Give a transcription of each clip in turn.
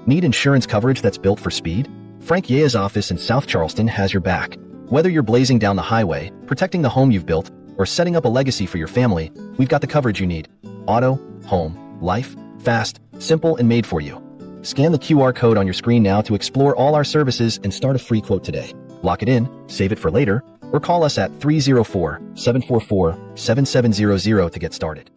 Need insurance coverage that's built for speed? Frank Yea's office in South Charleston has your back. Whether you're blazing down the highway, protecting the home you've built, or setting up a legacy for your family, we've got the coverage you need. Auto, home, life, fast, simple, and made for you. Scan the QR code on your screen now to explore all our services and start a free quote today. Lock it in, save it for later, or call us at 304-744-7700 to get started.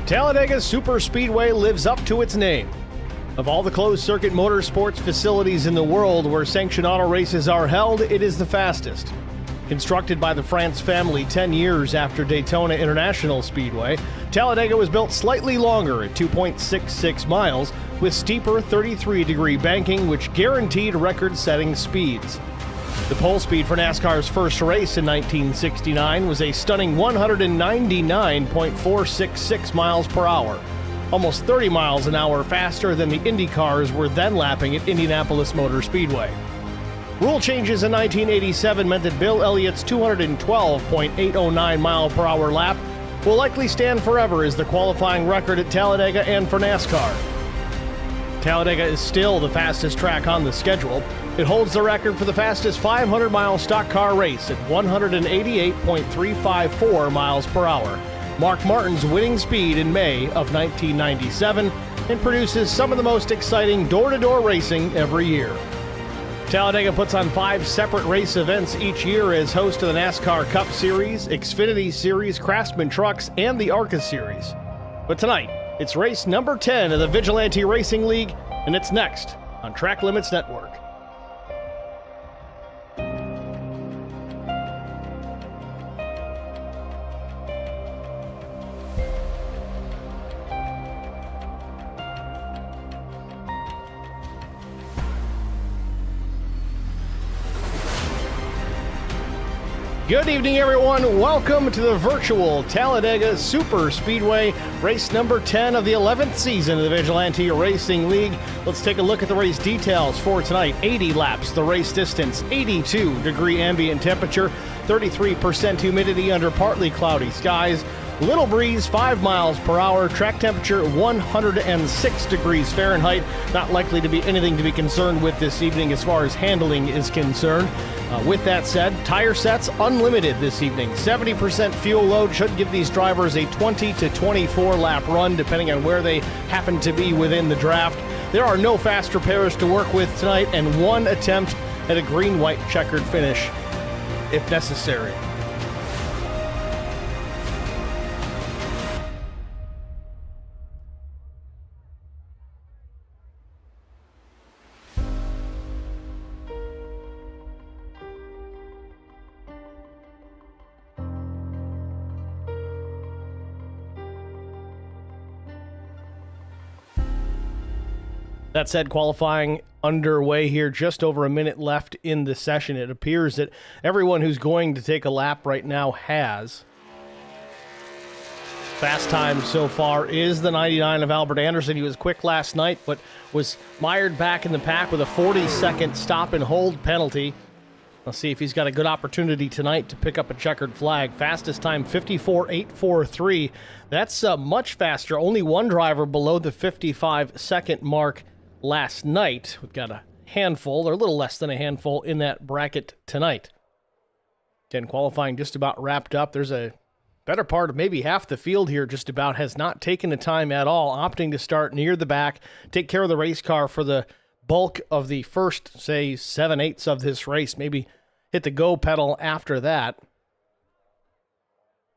Talladega Super Speedway lives up to its name. Of all the closed-circuit motorsports facilities in the world where sanctioned auto races are held, it is the fastest. Constructed by the France family 10 years after Daytona International Speedway, Talladega was built slightly longer at 2.66 miles with steeper 33-degree banking which guaranteed record-setting speeds. The pole speed for NASCAR's first race in 1969 was a stunning 199.466 miles per hour, almost 30 miles an hour faster than the Indy cars were then lapping at Indianapolis Motor Speedway. Rule changes in 1987 meant that Bill Elliott's 212.809 mile per hour lap will likely stand forever as the qualifying record at Talladega and for NASCAR. Talladega is still the fastest track on the schedule. It holds the record for the fastest 500-mile stock car race at 188.354 miles per hour, Mark Martin's winning speed in May of 1997, and produces some of the most exciting door-to-door racing every year. Talladega puts on 5 separate race events each year as host of the NASCAR Cup Series, Xfinity Series, Craftsman Trucks, and the ARCA Series. But tonight, it's race number 10 of the Vigilante Racing League, and it's next on Track Limits Network. Good evening, everyone. Welcome to the virtual Talladega Super Speedway, race number 10 of the 11th season of the Vigilante Racing League. Let's take a look at the race details for tonight. 80 laps, the race distance, 82-degree ambient temperature, 33% humidity under partly cloudy skies, little breeze, 5 miles per hour, track temperature 106 degrees Fahrenheit. Not likely to be anything to be concerned with this evening as far as handling is concerned. With that said, tire sets unlimited this evening. 70% fuel load should give these drivers a 20 to 24 lap run depending on where they happen to be within the draft. There are no fast repairs to work with tonight and one attempt at a green-white checkered finish if necessary. That said, qualifying underway here, just over a minute left in the session. It appears that everyone who's going to take a lap right now has. Fast time so far is the 99 of Albert Anderson. He was quick last night, but was mired back in the pack with a 40-second stop and hold penalty. Let's see if he's got a good opportunity tonight to pick up a checkered flag. Fastest time, 54.843. That's much faster. Only one driver below the 55-second mark last night. We've got a handful, or a little less than a handful, in that bracket tonight. Again, qualifying just about wrapped up. There's a better part of maybe half the field here just about has not taken the time at all, opting to start near the back, take care of the race car for the bulk of the first, say, 7/8 of this race. Maybe hit the go pedal after that.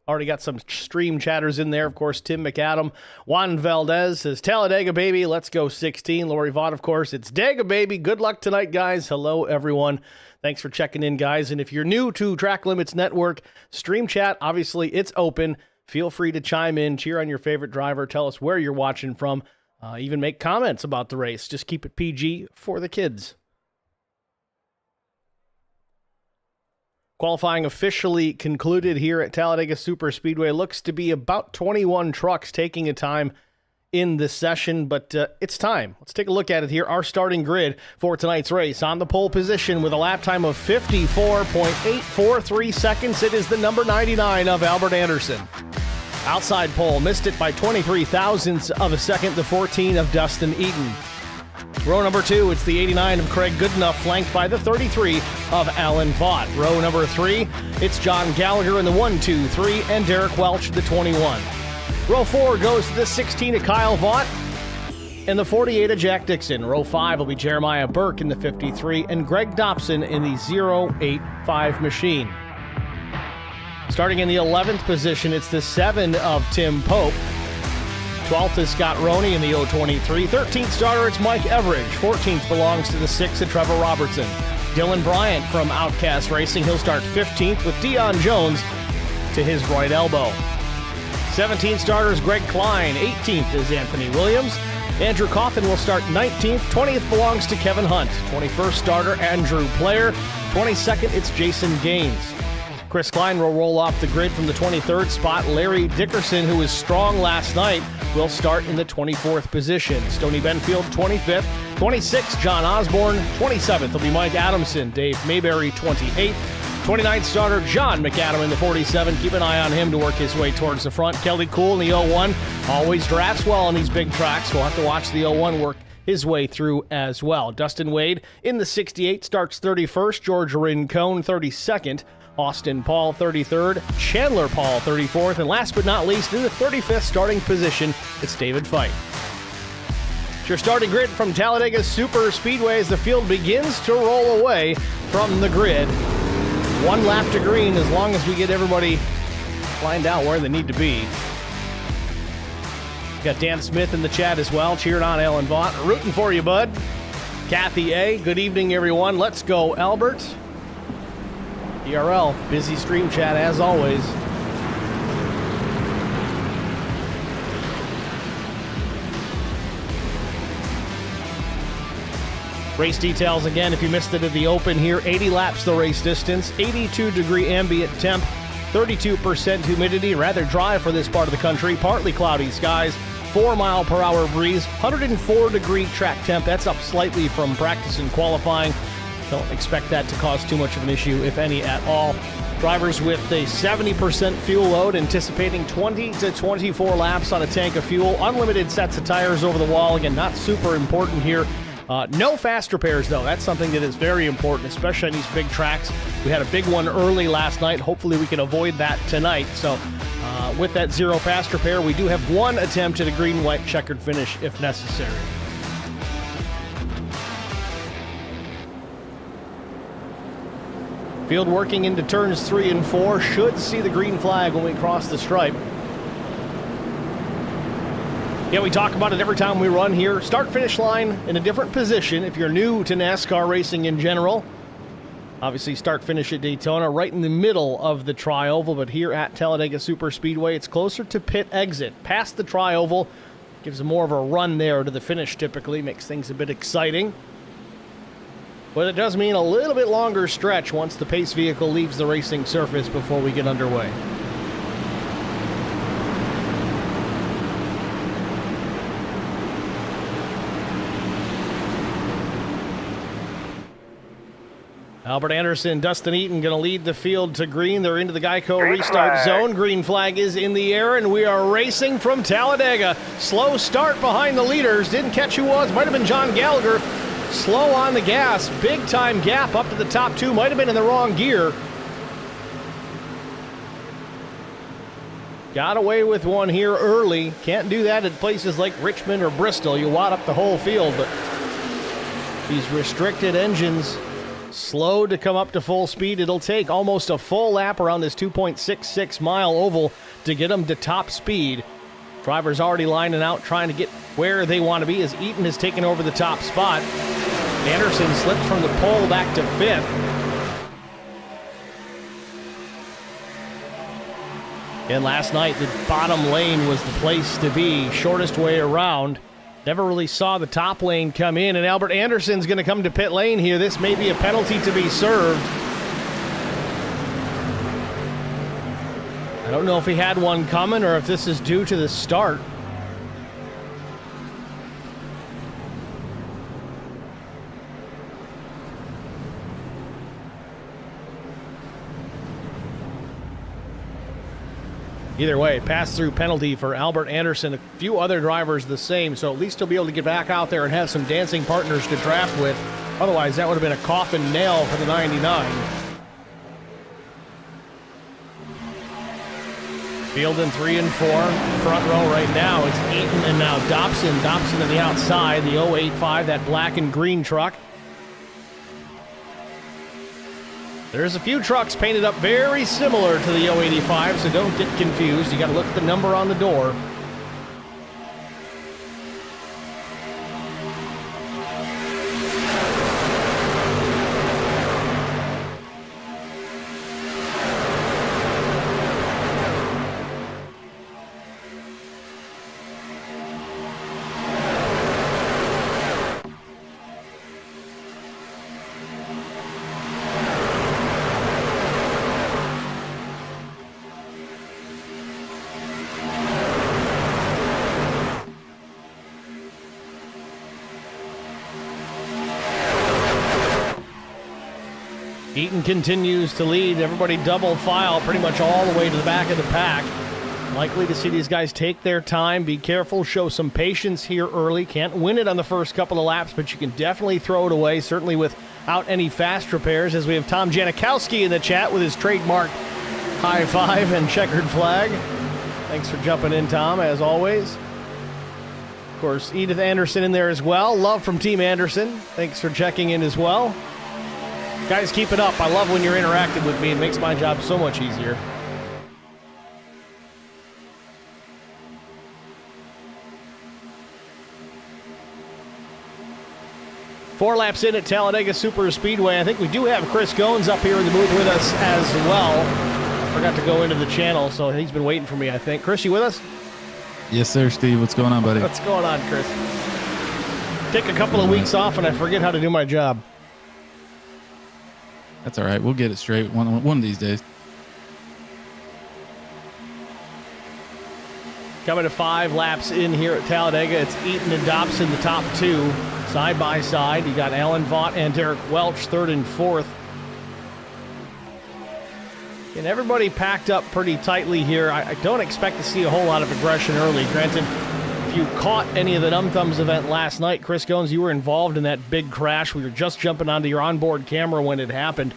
Already got some stream chatters in there. Of course, Tim McAdam. Juan Valdez says, Talladega, baby. Let's go 16. Lori Vaught, of course. It's Dega, baby. Good luck tonight, guys. Hello, everyone. Thanks for checking in, guys. And if you're new to Track Limits Network, stream chat, obviously, it's open. Feel free to chime in, cheer on your favorite driver, tell us where you're watching from, even make comments about the race. Just keep it PG for the kids. Qualifying officially concluded here at Talladega Superspeedway. Looks to be about 21 trucks taking a time in this session, but it's time. Let's take a look at it here. Our starting grid for tonight's race. On the pole position with a lap time of 54.843 seconds, it is the number 99 of Albert Anderson. Outside pole, missed it by 23 thousandths of a second, the 14 of Dustin Eaton. Row number 2, it's the 89 of Craig Goodenough, flanked by the 33 of Alan Vaught. Row number 3, it's John Gallagher in the 1, 2, 3, and Derek Welch, the 21. Row 4 goes to the 16 of Kyle Vaught and the 48 of Jack Dixon. Row 5 will be Jeremiah Burke in the 53 and Greg Dobson in the 085 machine. Starting in the 11th position, it's the 7 of Tim Pope. 12th is Scott Roney in the 023. 13th starter, it's Mike Everidge. 14th belongs to the 6 of Trevor Robertson. Dylan Bryant from Outcast Racing. He'll start 15th with Dion Jones to his right elbow. 17th starter is Greg Klein. 18th is Anthony Williams. Andrew Coffin will start 19th. 20th belongs to Kevin Hunt. 21st starter, Andrew Player. 22nd, it's Jason Gaines. Chris Klein will roll off the grid from the 23rd spot. Larry Dickerson, who was strong last night, will start in the 24th position. Stoney Benfield, 25th. 26th, John Osborne. 27th will be Mike Adamson. Dave Mayberry, 28th. 29th starter, John McAdam in the 47. Keep an eye on him to work his way towards the front. Kelly Cool in the 01. Always drafts well on these big tracks. We'll have to watch the 01 work his way through as well. Dustin Wade in the 68 starts 31st. George Rincon, 32nd. Austin Paul, 33rd. Chandler Paul, 34th. And last but not least, in the 35th starting position, it's David Fite. It's your starting grid from Talladega Super Speedway as the field begins to roll away from the grid. One lap to green as long as we get everybody lined out where they need to be. We got Dan Smith in the chat as well, cheering on Alan Vaught. Rooting for you, bud. Kathy A., good evening, everyone. Let's go, Albert. DRL, busy stream chat as always. Race details again, if you missed it at the open here, 80 laps the race distance, 82-degree ambient temp, 32% humidity, rather dry for this part of the country, partly cloudy skies, 4-mile-per-hour breeze, 104-degree track temp. That's up slightly from practice and qualifying. Don't expect that to cause too much of an issue, if any at all. Drivers with a 70% fuel load, anticipating 20 to 24 laps on a tank of fuel. Unlimited sets of tires over the wall. Again, not super important here. No fast repairs, though. That's something that is very important, especially on these big tracks. We had a big one early last night. Hopefully we can avoid that tonight. So with that zero fast repair, we do have one attempt at a green-white checkered finish if necessary. Field working into turns 3 and 4. Should see the green flag when we cross the stripe. Yeah, we talk about it every time we run here. Start-finish line in a different position if you're new to NASCAR racing in general. Obviously, start-finish at Daytona, right in the middle of the tri-oval, but here at Talladega Superspeedway, it's closer to pit exit. Past the tri-oval, gives more of a run there to the finish typically, makes things a bit exciting. But it does mean a little bit longer stretch once the pace vehicle leaves the racing surface before we get underway. Albert Anderson, Dustin Eaton going to lead the field to green. They're into the Geico restart zone. Green flag is in the air, and we are racing from Talladega. Slow start behind the leaders. Didn't catch who was. Might have been John Gallagher. Slow on the gas. Big time gap up to the top two. Might have been in the wrong gear. Got away with one here early. Can't do that at places like Richmond or Bristol. You wad up the whole field, but These restricted engines slow to come up to full speed. It'll take almost a full lap around this 2.66 mile oval to get them to top speed. Drivers already lining out, trying to get where they want to be as Eaton has taken over the top spot. Anderson slips from the pole back to 5th. And last night, the bottom lane was the place to be, shortest way around. Never really saw the top lane come in, and Albert Anderson's going to come to pit lane here. This may be a penalty to be served. I don't know if he had one coming or if this is due to the start. Either way, pass-through penalty for Albert Anderson. A few other drivers the same, so at least he'll be able to get back out there and have some dancing partners to draft with. Otherwise, that would have been a coffin nail for the 99. Field in 3 and 4. Front row right now, it's Eaton and now Dobson. Dobson on the outside, the 085, that black and green truck. There's a few trucks painted up very similar to the 085, so don't get confused. You got to look at the number on the door. Eaton continues to lead. Everybody double file pretty much all the way to the back of the pack. Likely to see these guys take their time, be careful, show some patience here early. Can't win it on the first couple of laps, but you can definitely throw it away, certainly without any fast repairs, as we have Tom Janikowski in the chat with his trademark high five and checkered flag. Thanks for jumping in, Tom, as always. Of course, Edith Anderson in there as well. Love from Team Anderson. Thanks for checking in as well. Guys, keep it up. I love when you're interacting with me. It makes my job so much easier. Four laps in at Talladega Super Speedway. I think we do have Chris Goins up here in the booth with us as well. I forgot to go into the channel, so he's been waiting for me, I think. Chris, you with us? Yes, sir, Steve. What's going on, buddy? What's going on, Chris? Take a couple of weeks off and I forget how to do my job. That's all right. We'll get it straight one of these days. Coming to 5 laps in here at Talladega, it's Eaton and Dobson, the top two, side by side. You got Alan Vaught and Derek Welch, 3rd and 4th. And everybody packed up pretty tightly here. I don't expect to see a whole lot of aggression early. Granted, if you caught any of the Numb Thumbs event last night, Chris Goins, you were involved in that big crash. We were just jumping onto your onboard camera when it happened.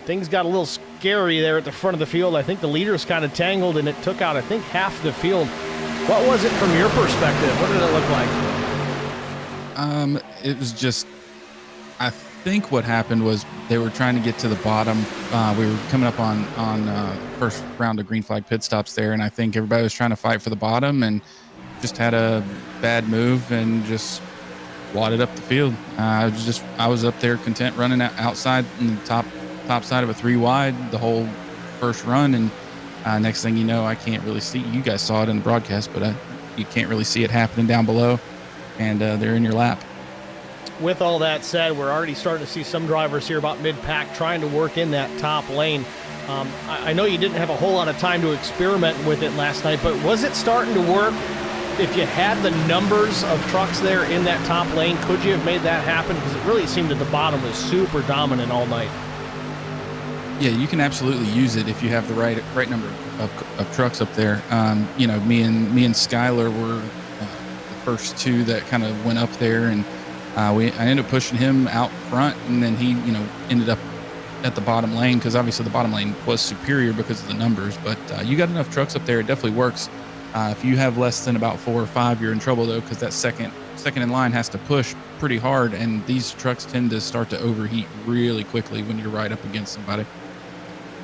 Things got a little scary there at the front of the field. I think the leaders kind of tangled, and it took out, I think, half the field. What was it from your perspective? What did it look like? It was just, I think what happened was they were trying to get to the bottom. We were coming up on first round of green flag pit stops there, and I think everybody was trying to fight for the bottom and just had a bad move and just wadded up the field. I was up there content running outside in the top side of a 3 wide the whole first run, and next thing you know, I can't really see. You guys saw it in the broadcast, but you can't really see it happening down below, and they're in your lap. With all that said, we're already starting to see some drivers here about mid-pack trying to work in that top lane. I know you didn't have a whole lot of time to experiment with it last night, but was it starting to work? If you had the numbers of trucks there in that top lane, could you have made that happen? Because it really seemed that the bottom was super dominant all night. Yeah, you can absolutely use it if you have the right number of trucks up there. Me and Skylar were the first two that kind of went up there, and I ended up pushing him out front, and then he ended up at the bottom lane because obviously the bottom lane was superior because of the numbers. But you got enough trucks up there, it definitely works. If you have less than about 4 or 5, you're in trouble though, because that second second in line has to push pretty hard, and these trucks tend to start to overheat really quickly when you're right up against somebody.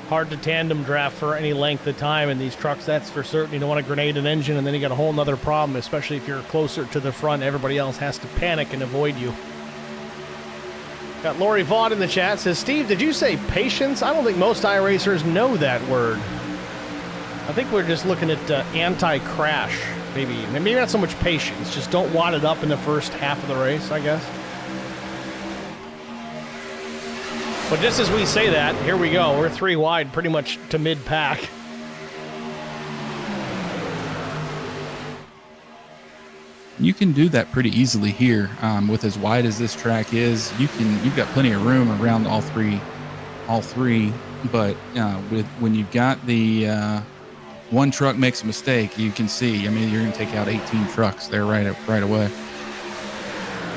Hard to tandem draft for any length of time in these trucks, that's for certain. You don't want to grenade an engine, and then you got a whole nother problem, especially if you're closer to the front. Everybody else has to panic and avoid you. Got Lori Vaught in the chat, says, Steve, did you say patience? I don't think most iRacers know that word. I think we're just looking at anti-crash, maybe not so much patience, just don't wad it up in the first half of the race, I guess. But just as we say that, here we go. We're 3 wide pretty much to mid-pack. You can do that pretty easily here. With as wide as this track is, you've got plenty of room around all three. But when you've got the one truck makes a mistake, you can see. I mean, you're going to take out 18 trucks there right away.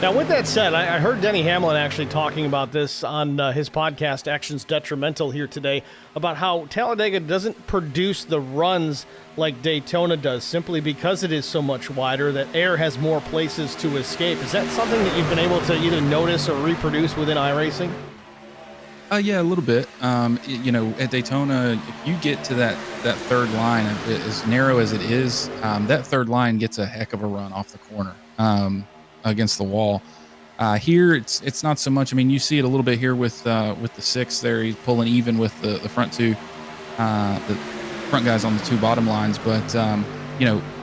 Now, with that said, I heard Denny Hamlin actually talking about this on his podcast, Actions Detrimental, here today, about how Talladega doesn't produce the runs like Daytona does, simply because it is so much wider, that air has more places to escape. Is that something that you've been able to either notice or reproduce within iRacing? Yeah, a little bit. At Daytona, if you get to that third line, as narrow as it is, that third line gets a heck of a run off the corner. Against the wall. Here, it's not so much. I mean, you see it a little bit here with the 6 there. He's pulling even with the front two, the front guys on the 2 bottom lines. But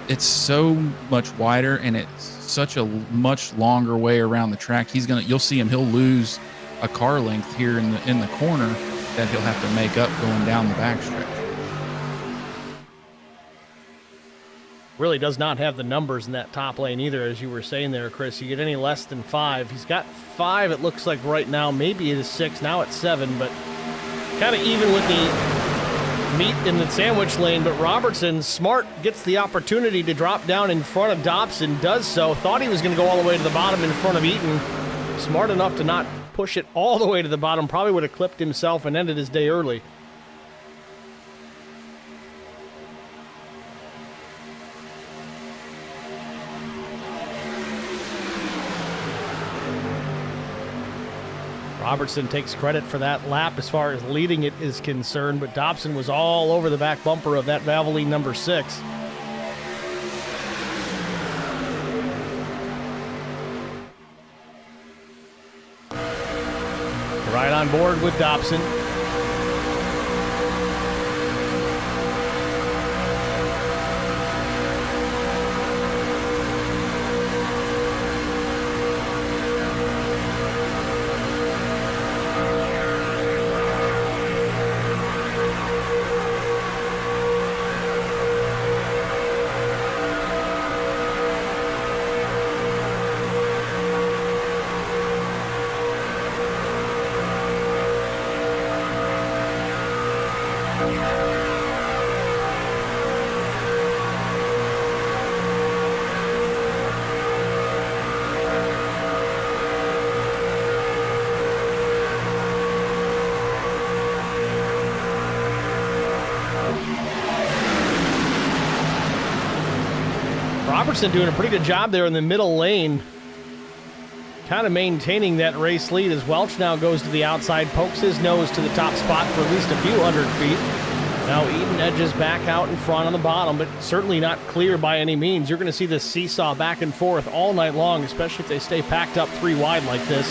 it's so much wider, and it's such a much longer way around the track. You'll see him. He'll lose a car length here in the corner that he'll have to make up going down the backstretch. Really does not have the numbers in that top lane either, as you were saying there, Chris. You get any less than 5. He's got 5, it looks like right now. Maybe it is 6. Now it's 7, but kind of even with the meat in the sandwich lane. But Robertson, smart, gets the opportunity to drop down in front of Dobson, does so. Thought he was going to go all the way to the bottom in front of Eaton. Smart enough to not push it all the way to the bottom. Probably would have clipped himself and ended his day early. Robertson takes credit for that lap as far as leading it is concerned, but Dobson was all over the back bumper of that Valvoline number 6. Right on board with Dobson. Robertson doing a pretty good job there in the middle lane, kind of maintaining that race lead as Welch now goes to the outside, pokes his nose to the top spot for at least a few hundred feet. Now Eaton edges back out in front on the bottom, but certainly not clear by any means. You're going to see this seesaw back and forth all night long, especially if they stay packed up 3 wide like this.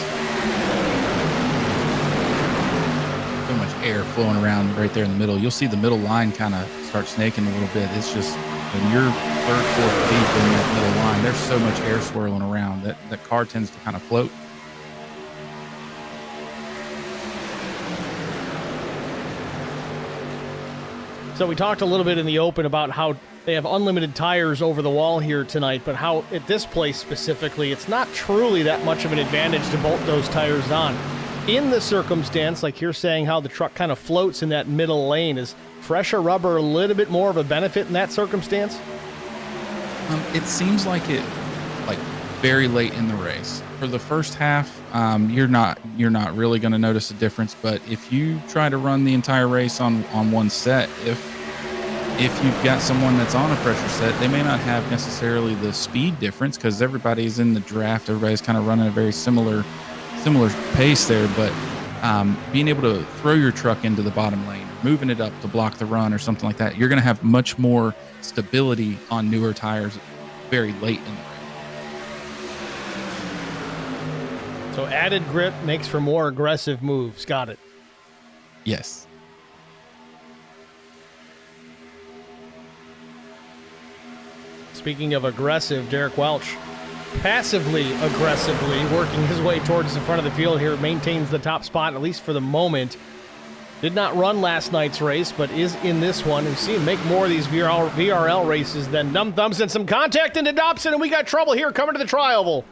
So much air flowing around right there in the middle. You'll see the middle line kind of start snaking a little bit. It's just when you're 3rd, 4th deep in that middle line, there's so much air swirling around that the car tends to kind of float. So we talked a little bit in the open about how they have unlimited tires over the wall here tonight, but how at this place specifically, it's not truly that much of an advantage to bolt those tires on. In the circumstance, like you're saying, how the truck kind of floats in that middle lane, is fresher rubber a little bit more of a benefit in that circumstance? It seems like it, like very late in the race. For the first half, you're not really going to notice a difference. But if you try to run the entire race on one set, if if you've got someone that's on a fresher set, they may not have necessarily the speed difference because everybody's in the draft. Everybody's kind of running a very similar pace there. But being able to throw your truck into the bottom lane, moving it up to block the run or something like that, you're going to have much more stability on newer tires very late in the race. So added grip makes for more aggressive moves. Got it. Yes. Speaking of aggressive, Derek Welch passively aggressively working his way towards the front of the field here, maintains the top spot, at least for the moment. Did not run last night's race, but is in this one. We've seen him make more of these VRL races than Dumb Thumbs, and some contact into Dobson, and we got trouble here coming to the tri-oval.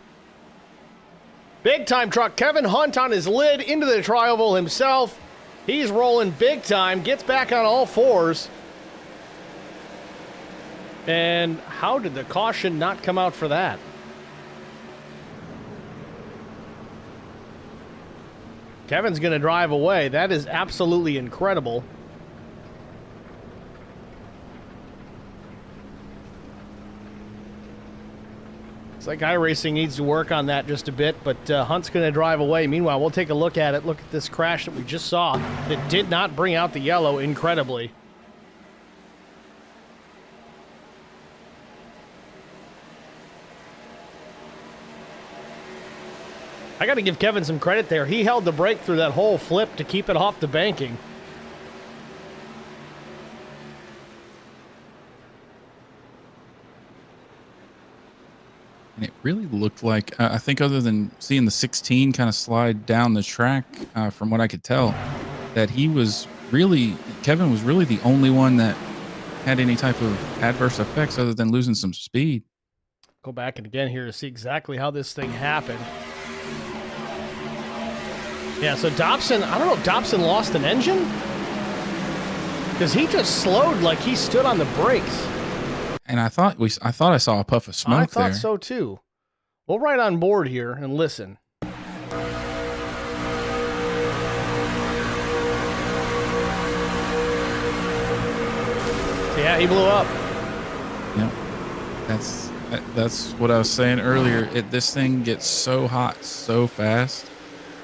Big time truck. Kevin Hunt on his lid into the tri-oval himself. He's rolling big time, gets back on all fours. And how did the caution not come out for that? Kevin's going to drive away. That is absolutely incredible. It's like iRacing needs to work on that just a bit, but Hunt's going to drive away. Meanwhile, we'll take a look at it. Look at this crash that we just saw that did not bring out the yellow, incredibly. I got to give Kevin some credit there. He held the brake through that whole flip to keep it off the banking. And it really looked like, I think other than seeing the 16 kind of slide down the track, from what I could tell, that Kevin was really the only one that had any type of adverse effects other than losing some speed. Go back and again here to see exactly how this thing happened. Yeah, so Dobson, I don't know if Dobson lost an engine, because he just slowed like he stood on the brakes. And I thought I saw a puff of smoke there. I thought so too. We'll ride on board here and listen. Yeah, he blew up. Yep. That's what I was saying earlier. This thing gets so hot so fast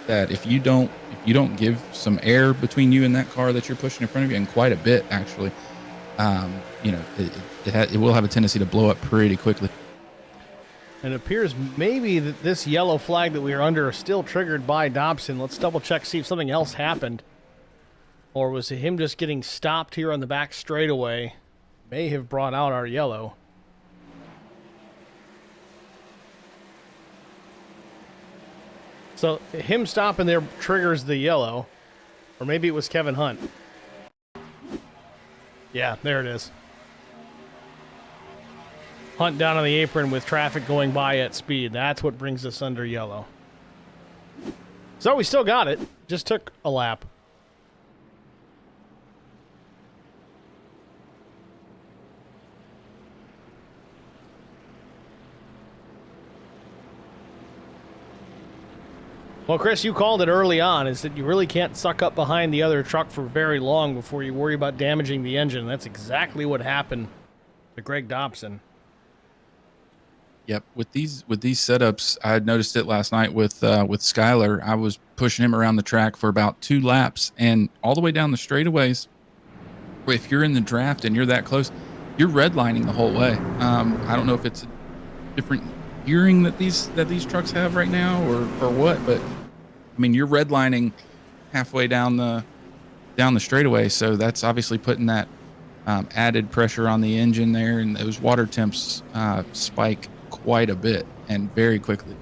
that if you don't give some air between you and that car that you're pushing in front of you, and quite a bit actually, it will have a tendency to blow up pretty quickly. And it appears maybe that this yellow flag that we are under is still triggered by Dobson. Let's double check, see if something else happened. Or was it him just getting stopped here on the back straightaway? May have brought out our yellow. So him stopping there triggers the yellow. Or maybe it was Kevin Hunt. Yeah, there it is. Hunt down on the apron with traffic going by at speed. That's what brings us under yellow. So we still got it. Just took a lap. Well, Chris, you called it early on, is that you really can't suck up behind the other truck for very long before you worry about damaging the engine. That's exactly what happened to Greg Dobson. Yep, with these setups, I had noticed it last night with Skyler. I was pushing him around the track for about 2 laps, and all the way down the straightaways. If you're in the draft and you're that close, you're redlining the whole way. I don't know if it's a different gearing that these trucks have right now or what, but I mean, you're redlining halfway down the straightaway, so that's obviously putting that added pressure on the engine there, and those water temps spike quite a bit and very quickly.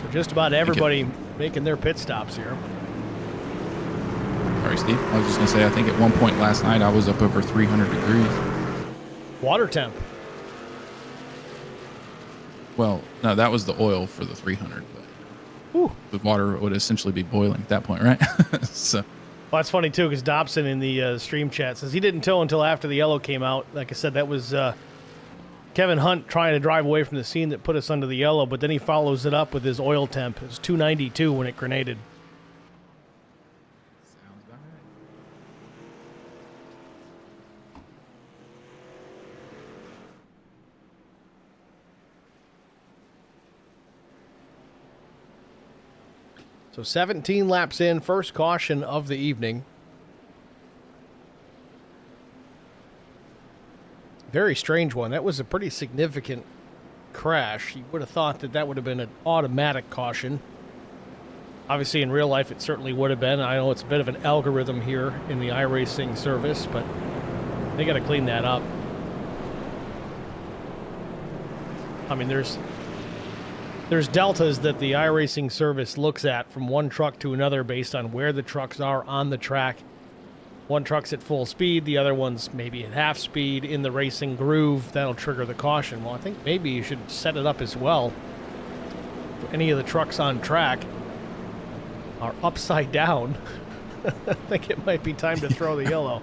So just about everybody making their pit stops here. Sorry, Steve. I was just going to say, I think at one point last night I was up over 300 degrees. Water temp. Well, no, that was the oil for the 300. But the water would essentially be boiling at that point, right? So. Well, that's funny, too, because Dobson in the stream chat says he didn't tow until after the yellow came out. Like I said, that was Kevin Hunt trying to drive away from the scene that put us under the yellow, but then he follows it up with his oil temp. It was 292 when it grenaded. So 17 laps in, first caution of the evening. Very strange one. That was a pretty significant crash. You would have thought that that would have been an automatic caution. Obviously, in real life, it certainly would have been. I know it's a bit of an algorithm here in the iRacing service, but they got to clean that up. I mean, there's deltas that the iRacing service looks at from one truck to another based on where the trucks are on the track. One truck's at full speed, the other one's maybe at half speed in the racing groove. That'll trigger the caution. Well, I think maybe you should set it up as well. If any of the trucks on track are upside down, I think it might be time to throw the yellow.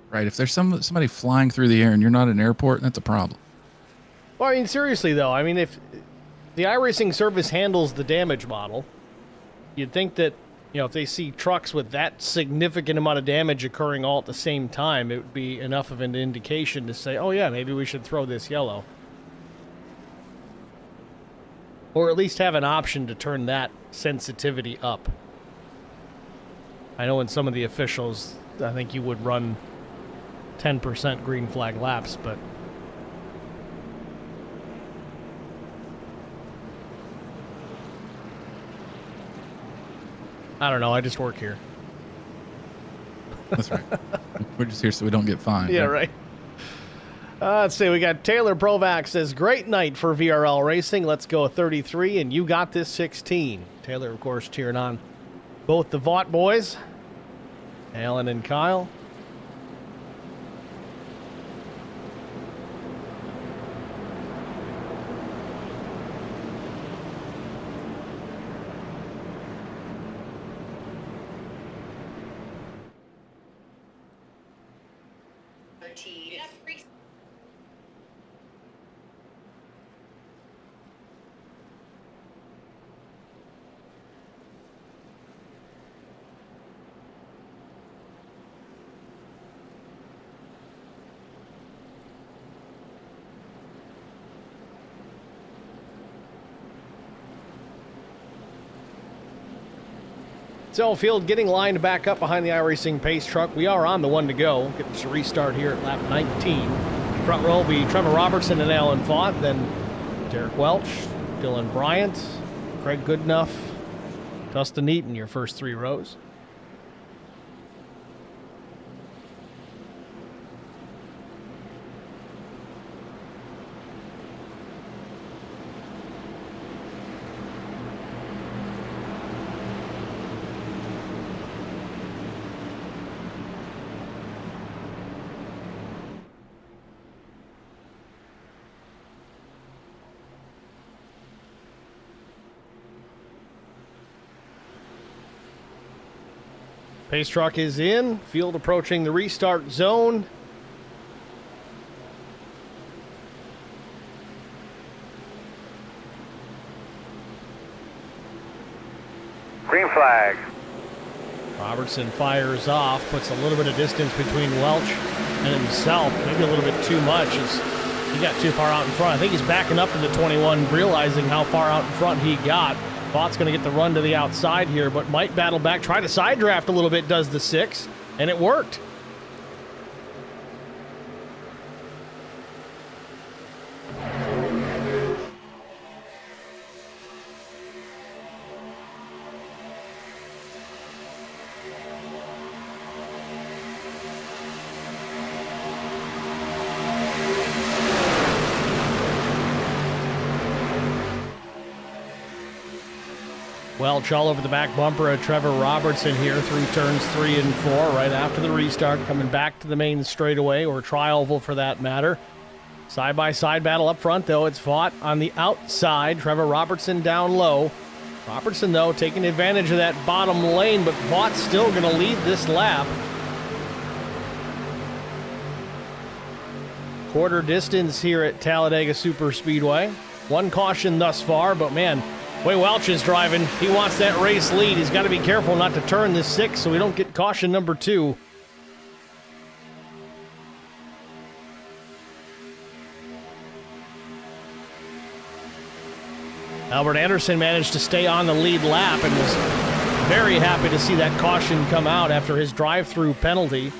Right. If there's somebody flying through the air and you're not at an airport, that's a problem. Well, I mean, seriously, though, I mean, if the iRacing service handles the damage model, you'd think that, you know, if they see trucks with that significant amount of damage occurring all at the same time, it would be enough of an indication to say, oh, yeah, maybe we should throw this yellow. Or at least have an option to turn that sensitivity up. I know in some of the officials, I think you would run 10% green flag laps, but I don't know. I just work here. That's right. We're just here so we don't get fined. Yeah, right. Let's see. We got Taylor Provac says, great night for VRL racing. Let's go 33, and you got this 16. Taylor, of course, cheering on both the Vaught boys, Alan and Kyle. Field getting lined back up behind the iRacing pace truck. We are on the one to go. Get to restart here at lap 19. Front row will be Trevor Robertson and Alan Vaught, then Derek Welch, Dylan Bryant, Craig Goodenough, Dustin Eaton, your first three rows. Pace truck is in. Field approaching the restart zone. Green flag. Robertson fires off, puts a little bit of distance between Welch and himself. Maybe a little bit too much as he got too far out in front. I think he's backing up to the 21, realizing how far out in front he got. Vaught's going to get the run to the outside here, but might battle back. Try to side draft a little bit, does the 6, and it worked. Welch all over the back bumper of Trevor Robertson here through turns 3 and 4 right after the restart, coming back to the main straightaway, or tri-oval for that matter. Side-by-side battle up front, though. It's Vaught on the outside. Trevor Robertson down low. Robertson, though, taking advantage of that bottom lane, but Vaught's still going to lead this lap. Quarter distance here at Talladega Super Speedway. One caution thus far, but man, the way Welch is driving, he wants that race lead. He's got to be careful not to turn this 6 so we don't get caution number 2. Albert Anderson managed to stay on the lead lap and was Very happy to see that caution come out after his drive-through penalty.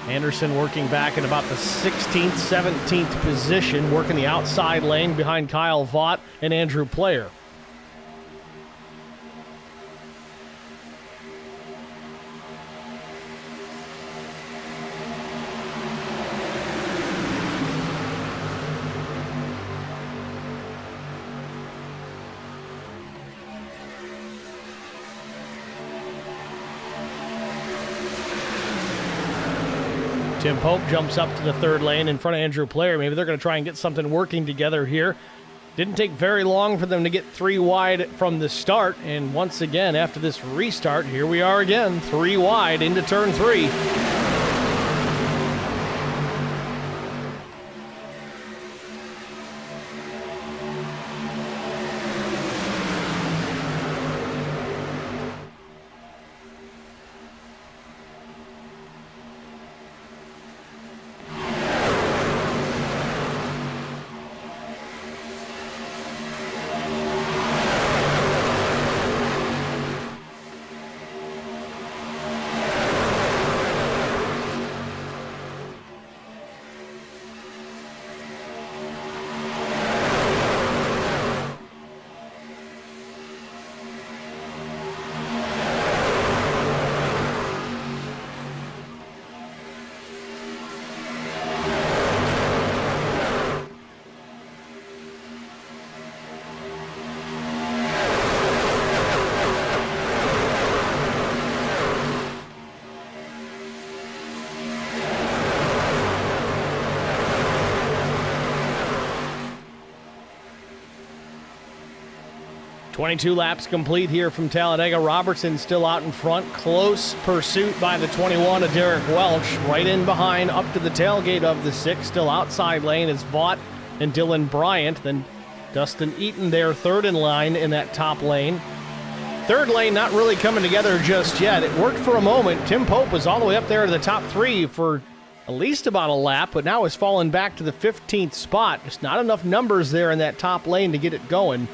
Anderson working back in about the 16th, 17th position, working the outside lane behind Kyle Vaught and Andrew Player. Tim Pope jumps up to the third lane in front of Andrew Player. Maybe they're going to try and get something working together here. Didn't take very long for them to get 3 wide from the start. And once again, after this restart, here we are again, 3 wide into turn 3. .22 laps complete here from Talladega. Robertson still out in front. Close pursuit by the 21 of Derek Welch. Right in behind up to the tailgate of the 6. Still outside lane is Vaught and Dylan Bryant. Then Dustin Eaton there third in line in that top lane. Third lane not really coming together just yet. It worked for a moment. Tim Pope was all the way up there to the top 3 for at least about a lap, but now has fallen back to the 15th spot. Just not enough numbers there in that top lane to get it going.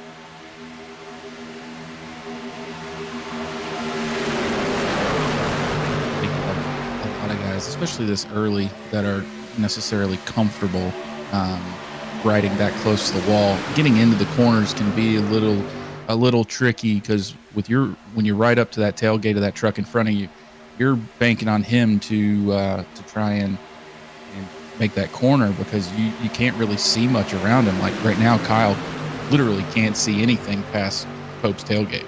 Especially this early, that are necessarily comfortable riding that close to the wall. Getting into the corners can be a little tricky, because when you're right up to that tailgate of that truck in front of you, you're banking on him to try and make that corner, because you can't really see much around him. Like right now, Kyle literally can't see anything past Pope's tailgate.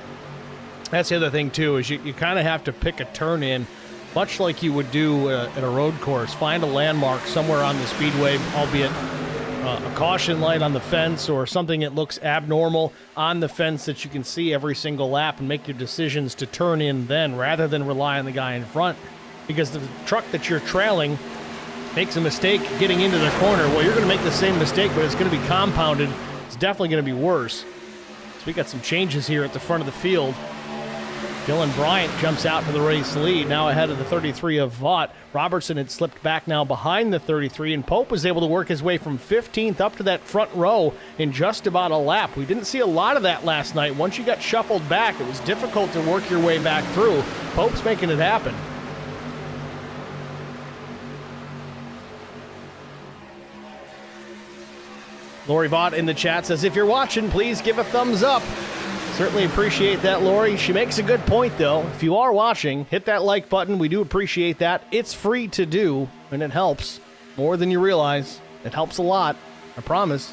That's the other thing too, is you kind of have to pick a turn in, much like you would do at a road course. Find a landmark somewhere on the speedway, albeit a caution light on the fence or something that looks abnormal on the fence that you can see every single lap, and make your decisions to turn in then, rather than rely on the guy in front. Because the truck that you're trailing makes a mistake getting into the corner, well, you're going to make the same mistake, but it's going to be compounded. It's definitely going to be worse. So we got some changes here at the front of the field. Dylan Bryant jumps out to the race lead, now ahead of the 33 of Vaught. Robertson had slipped back now behind the 33, and Pope was able to work his way from 15th up to that front row in just about a lap. We didn't see a lot of that last night. Once you got shuffled back, it was difficult to work your way back through. Pope's making it happen. Lori Vaught in the chat says, if you're watching, please give a thumbs up. Certainly appreciate that, Lori. She makes a good point, though. If you are watching, hit that like button. We do appreciate that. It's free to do, and it helps more than you realize. It helps a lot, I promise.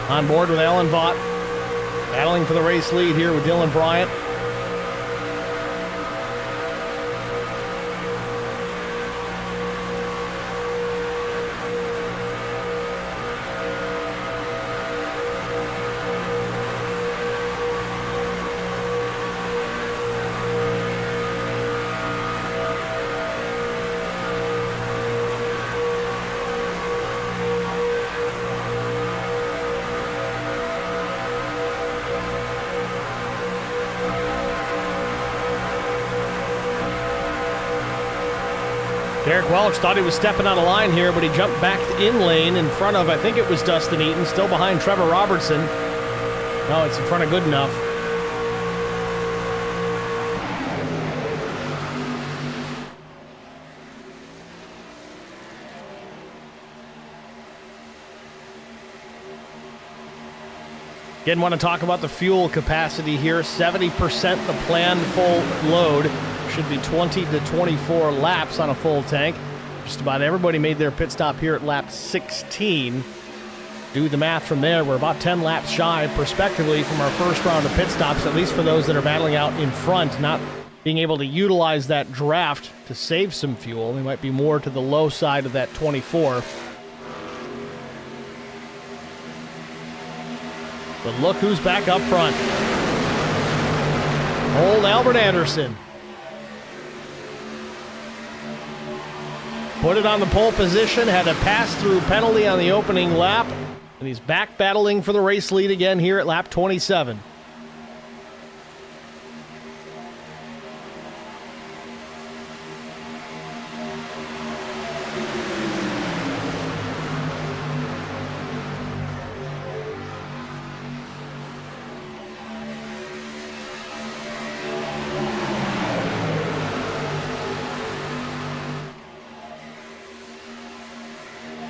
On board with Alan Vaught, battling for the race lead here with Dylan Bryant. Derek Welch thought he was stepping out of line here, but he jumped back in lane in front of, I think it was Dustin Eaton, still behind Trevor Robertson. No, it's in front of Good Enough. Again, want to talk about the fuel capacity here. 70% the planned full load. Should be 20 to 24 laps on a full tank. Just about everybody made their pit stop here at lap 16. Do the math from there. We're about 10 laps shy, prospectively, from our first round of pit stops, at least for those that are battling out in front, not being able to utilize that draft to save some fuel. They might be more to the low side of that 24. But look who's back up front. Old Albert Anderson. Put it on the pole position, had a pass-through penalty on the opening lap, and he's back battling for the race lead again here at lap 27.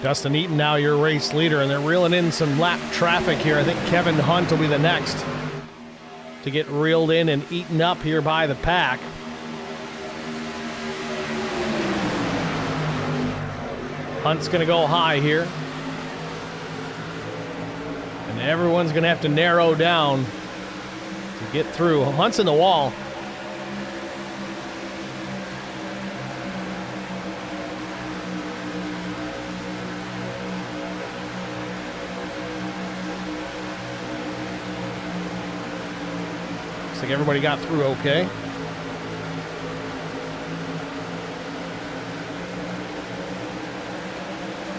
Dustin Eaton now your race leader, and they're reeling in some lap traffic here. I think Kevin Hunt will be the next to get reeled in and eaten up here by the pack. Hunt's going to go high here. And everyone's going to have to narrow down to get through. Hunt's in the wall. Looks like everybody got through okay.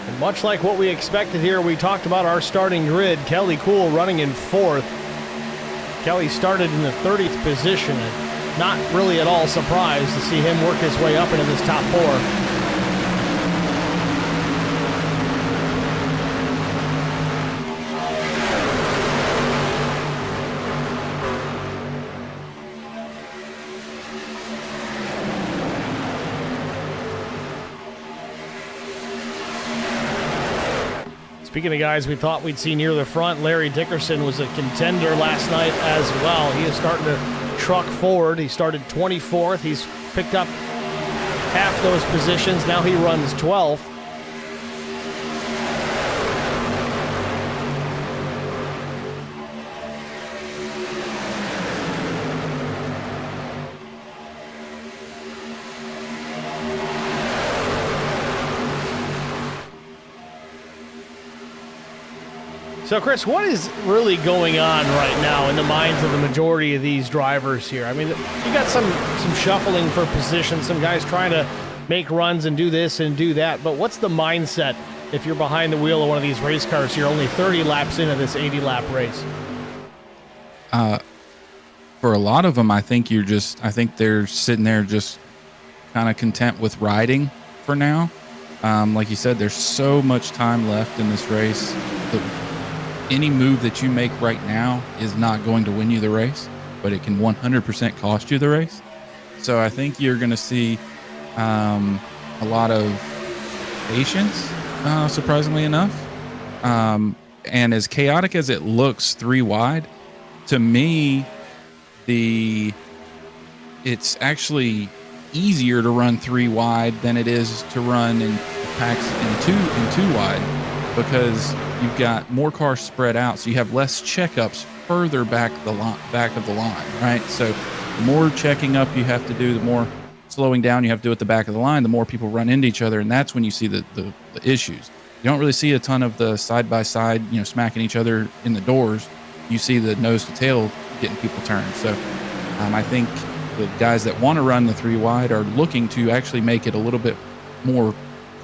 And much like what we expected here, we talked about our starting grid. Kelly Kuhl running in fourth. Kelly started in the 30th position, and not really at all surprised to see him work his way up into this top four. Speaking of guys we thought we'd see near the front, Larry Dickerson was a contender last night as well. He is starting to truck forward. He started 24th. He's picked up half those positions. Now he runs 12th. So, Chris, what is really going on right now in the minds of the majority of these drivers here? I mean, you got some shuffling for position, some guys trying to make runs and do this and do that, but what's the mindset if you're behind the wheel of one of these race cars? You're only 30 laps into this 80-lap race. For a lot of them, I think they're sitting there just kind of content with riding for now. Like you said, there's so much time left in this race. Any move that you make right now is not going to win you the race, but it can 100% cost you the race. So I think you're going to see a lot of patience, surprisingly enough. And as chaotic as it looks 3 wide, to me, it's actually easier to run 3 wide than it is to run in packs in two wide, because you've got more cars spread out, so you have less checkups further back of the line, right? So the more checking up you have to do, the more slowing down you have to do at the back of the line, the more people run into each other, and that's when you see the issues. You don't really see a ton of the side-by-side, smacking each other in the doors. You see the nose to tail getting people turned. So I think the guys that want to run the 3 wide are looking to actually make it a little bit more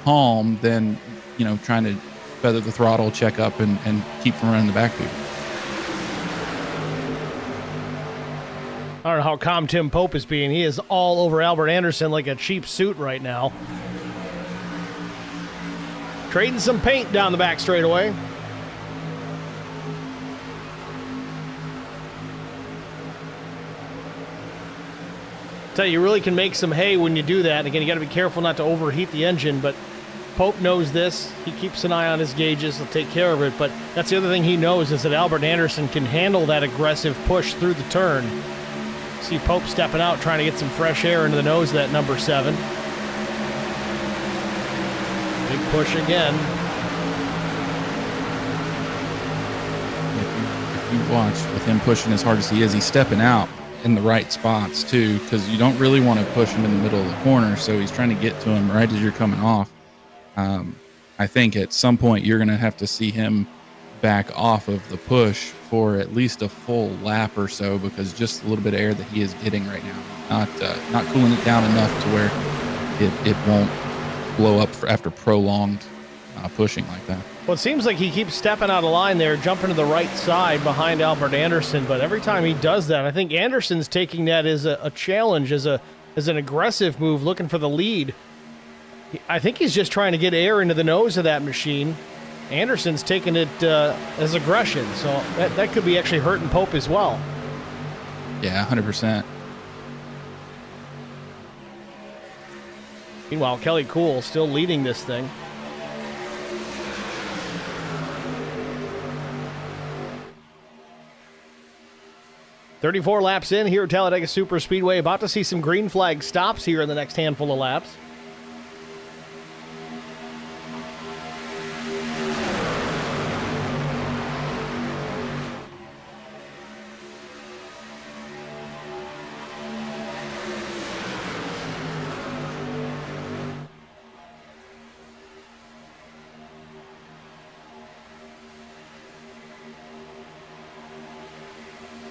calm than, trying to feather the throttle, check up, and keep from running the back people. I don't know how calm Tim Pope is being. He is all over Albert Anderson like a cheap suit right now. Trading some paint down the back straightaway. Tell you really can make some hay when you do that. Again, you got to be careful not to overheat the engine, but Pope knows this. He keeps an eye on his gauges. He'll take care of it. But that's the other thing he knows is that Albert Anderson can handle that aggressive push through the turn. See Pope stepping out, trying to get some fresh air into the nose of that number 7. Big push again. If you watch with him pushing as hard as he is, he's stepping out in the right spots too, because you don't really want to push him in the middle of the corner. So he's trying to get to him right as you're coming off. I think at some point you're going to have to see him back off of the push for at least a full lap or so, because just a little bit of air that he is getting right now, not cooling it down enough to where it won't blow up after prolonged pushing like that. Well, it seems like he keeps stepping out of line there, jumping to the right side behind Albert Anderson, but every time he does that, I think Anderson's taking that as a challenge, as an aggressive move, looking for the lead. I think he's just trying to get air into the nose of that machine. Anderson's taking it as aggression, so that could be actually hurting Pope as well. Yeah, 100%. Meanwhile, Kelly Kuhl still leading this thing. "34 laps in here at Talladega Superspeedway. About to see some green flag stops here in the next handful of laps.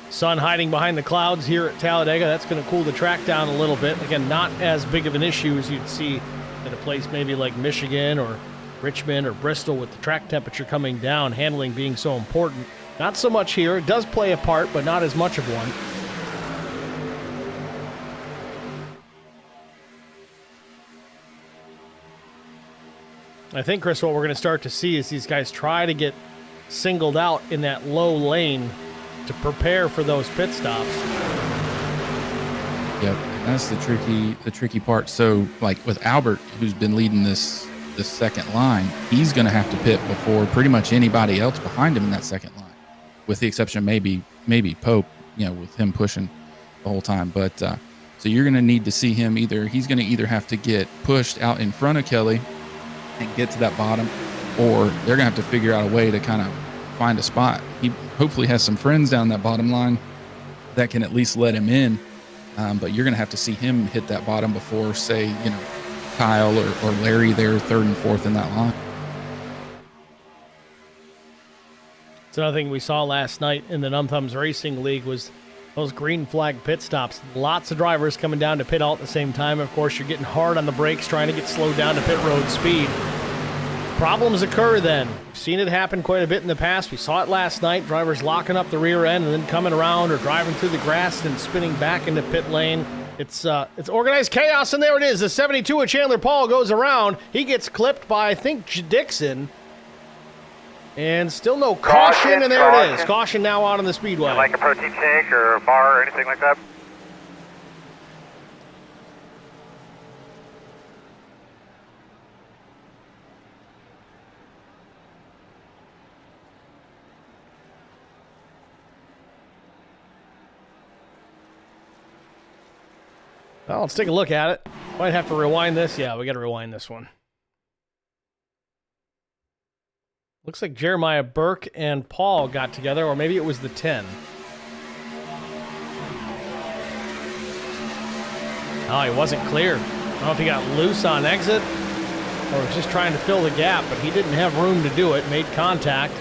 Sun hiding behind the clouds here at Talladega. That's going to cool the track down a little bit. Again, not as big of an issue as you'd see at a place maybe like Michigan or Richmond or Bristol with the track temperature coming down, handling being so important. Not so much here. It does play a part, but not as much of one. I think, Chris, what we're going to start to see is these guys try to get singled out in that low lane to prepare for those pit stops. Yep, that's the tricky part. So, like with Albert, who's been leading this second line, he's going to have to pit before pretty much anybody else behind him in that second line, with the exception of maybe Pope, with him pushing the whole time. But so you're going to need to see him he's going to either have to get pushed out in front of Kelly and get to that bottom, or they're going to have to figure out a way to kind of find a spot. He hopefully has some friends down that bottom line that can at least let him in, but you're going to have to see him hit that bottom before, say, Kyle or Larry there third and fourth in that line. It's another thing we saw last night in the Num Thumbs Racing League was those green flag pit stops. Lots of drivers coming down to pit all at the same time. Of course, you're getting hard on the brakes, trying to get slowed down to pit road speed. Problems occur then. We've seen it happen quite a bit in the past. We saw it last night. Drivers locking up the rear end and then coming around or driving through the grass and spinning back into pit lane. It's organized chaos, and there it is. The 72 of Chandler Paul goes around. He gets clipped by, I think, Dixon. And still no caution, and there it is. Caution now out on the speedway. Like a protein shake or a bar or anything like that? Well, let's take a look at it. Might have to rewind this. Yeah, we got to rewind this one. Looks like Jeremiah Burke and Paul got together, or maybe it was the 10. Oh, he wasn't clear. I don't know if he got loose on exit or was just trying to fill the gap, but he didn't have room to do it. Made contact.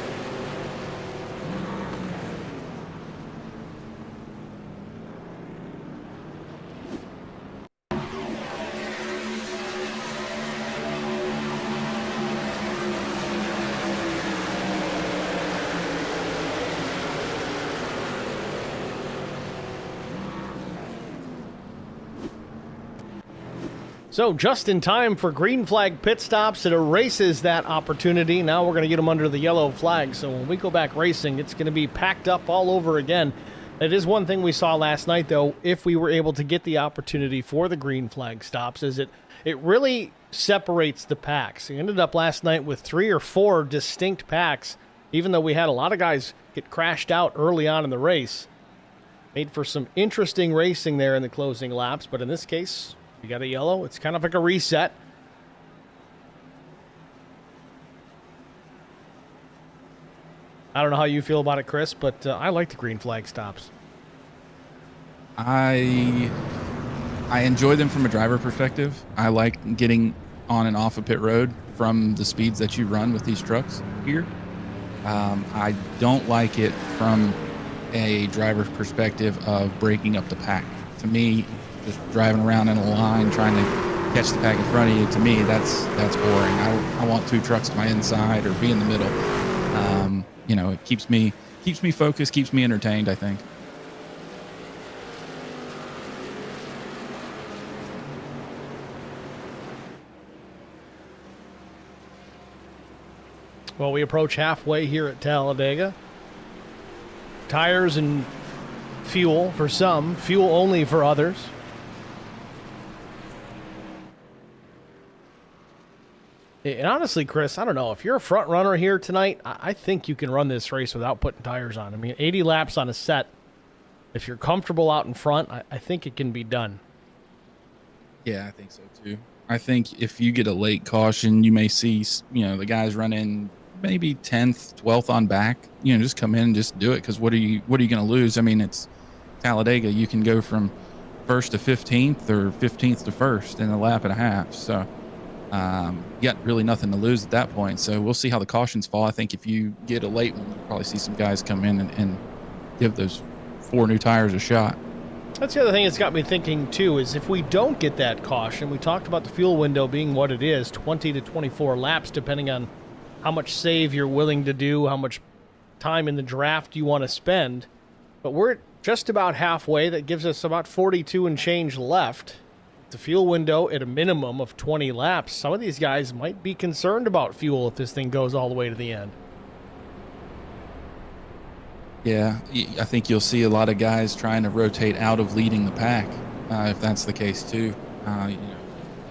So just in time for green flag pit stops, it erases that opportunity. Now we're going to get them under the yellow flag. So when we go back racing, it's going to be packed up all over again. It is one thing we saw last night, though, if we were able to get the opportunity for the green flag stops, is it really separates the packs. We ended up last night with 3 or 4 distinct packs, even though we had a lot of guys get crashed out early on in the race. Made for some interesting racing there in the closing laps, but in this case, we got a yellow. It's kind of like a reset. I don't know how you feel about it, Chris, but I like the green flag stops. I enjoy them from a driver perspective. I like getting on and off a pit road from the speeds that you run with these trucks here. I don't like it from a driver's perspective of breaking up the pack. To me, just driving around in a line trying to catch the pack in front of you, to me, that's boring. I want 2 trucks to my inside or be in the middle. It keeps me focused, keeps me entertained, I think. Well, we approach halfway here at Talladega. Tires and fuel for some, fuel only for others. And honestly, Chris, I don't know. If you're a front runner here tonight, I think you can run this race without putting tires on. I mean, 80 laps on a set. If you're comfortable out in front, I think it can be done. Yeah, I think so too. I think if you get a late caution, you may see, the guys running maybe 10th, 12th on back. Just come in and just do it, because what are you going to lose? I mean, it's Talladega. You can go from 1st to 15th or 15th to 1st in a lap and a half. So you got really nothing to lose at that point. So we'll see how the cautions fall. I think if you get a late one, you'll probably see some guys come in and give those 4 new tires a shot. That's the other thing that's got me thinking, too, is if we don't get that caution, we talked about the fuel window being what it is, 20 to 24 laps, depending on how much save you're willing to do, how much time in the draft you want to spend. But we're just about halfway. That gives us about 42 and change left. The fuel window at a minimum of 20 laps. Some of these guys might be concerned about fuel if this thing goes all the way to the end. Yeah, I think you'll see a lot of guys trying to rotate out of leading the pack, if that's the case too.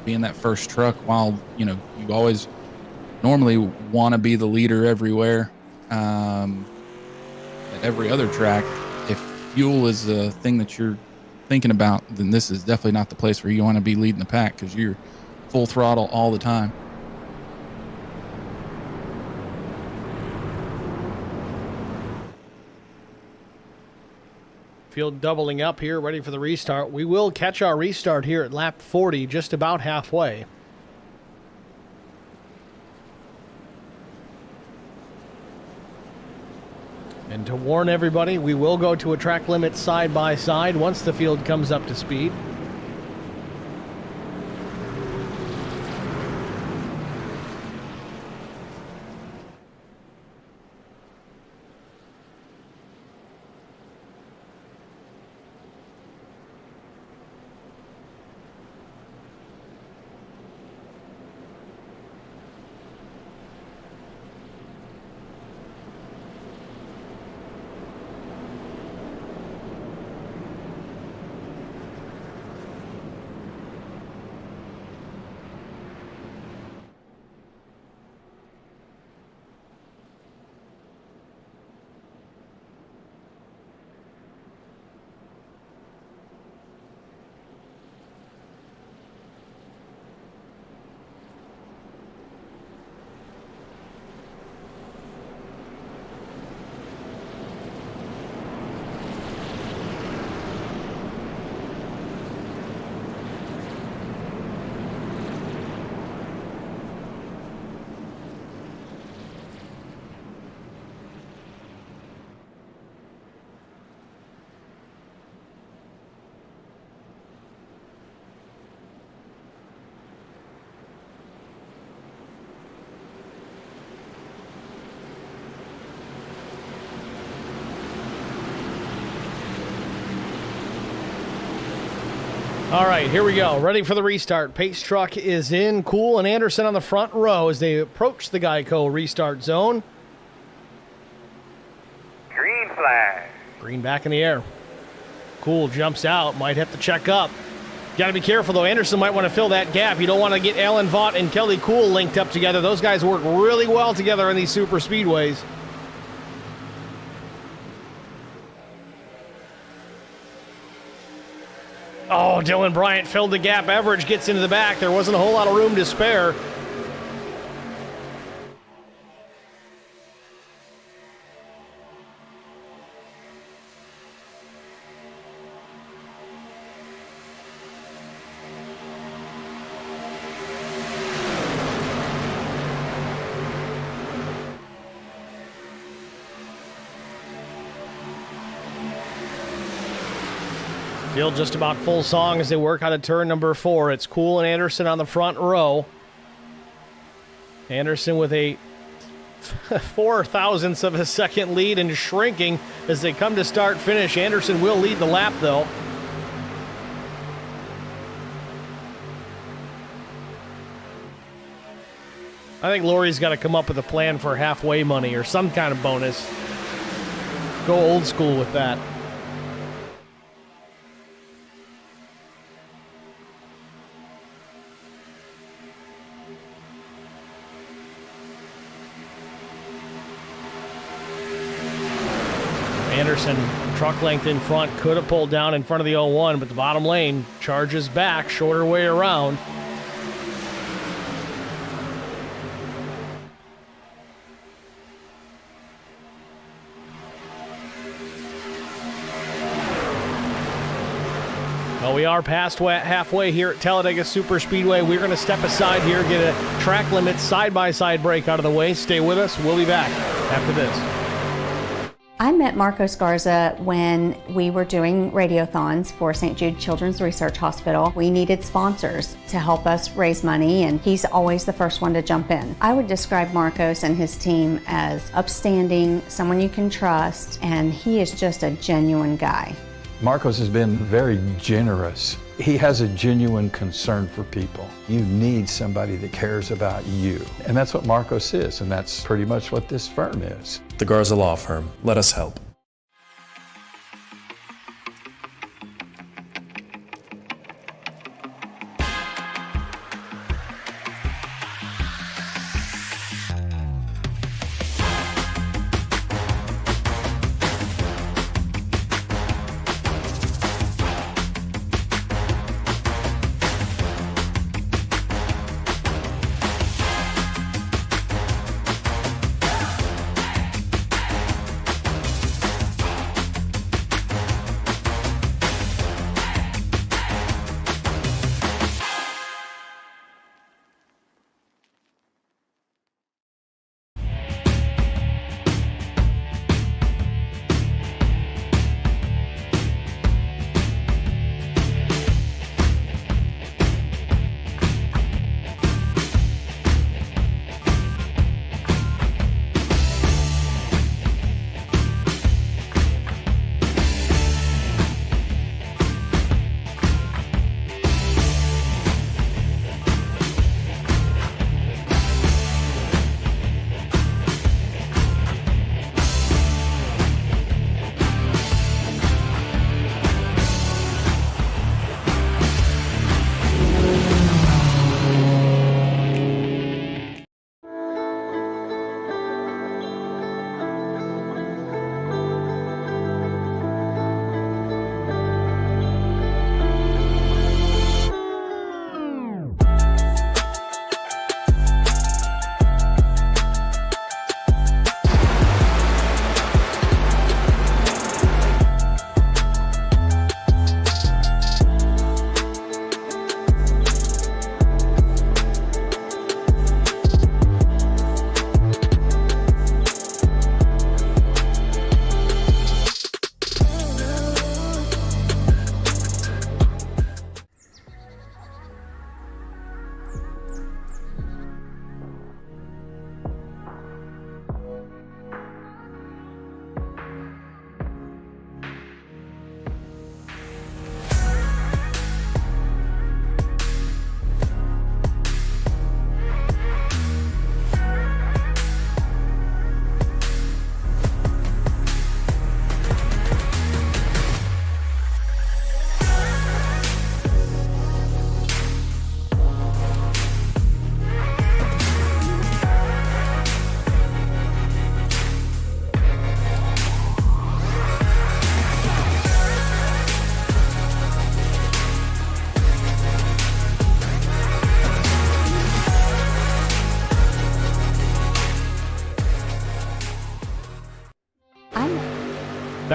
Being that first truck, while you always normally want to be the leader everywhere, at every other track, if fuel is the thing that you're thinking about, then this is definitely not the place where you want to be leading the pack, because you're full throttle all the time. Field doubling up here, ready for the restart. We will catch our restart here at lap 40, just about halfway. And to warn everybody, we will go to a track limit side by side once the field comes up to speed. All right, here we go. Ready for the restart. Pace truck is in. Cool and Anderson on the front row as they approach the Geico restart zone. Green flag. Green back in the air. Cool jumps out. Might have to check up. Got to be careful, though. Anderson might want to fill that gap. You don't want to get Alan Vaught and Kelly Cool linked up together. Those guys work really well together in these super speedways. Oh, Dylan Bryant filled the gap. Everidge gets into the back. There wasn't a whole lot of room to spare. Field just about full song as they work out of turn number 4. It's Cool and Anderson on the front row. Anderson with a 4 thousandths of a second lead and shrinking as they come to start finish. Anderson will lead the lap, though. I think Lori's got to come up with a plan for halfway money or some kind of bonus. Go old school with that. Anderson, truck length in front, could have pulled down in front of the 01, but the bottom lane charges back, shorter way around. Well, we are past halfway here at Talladega Super Speedway. We're going to step aside here, get a track limit side-by-side break out of the way. Stay with us. We'll be back after this. I met Marcos Garza when we were doing radiothons for St. Jude Children's Research Hospital. We needed sponsors to help us raise money, and he's always the first one to jump in. I would describe Marcos and his team as upstanding, someone you can trust, and he is just a genuine guy. Marcos has been very generous. He has a genuine concern for people. You need somebody that cares about you. And that's what Marcos is, and that's pretty much what this firm is. The Garza Law Firm. Let us help.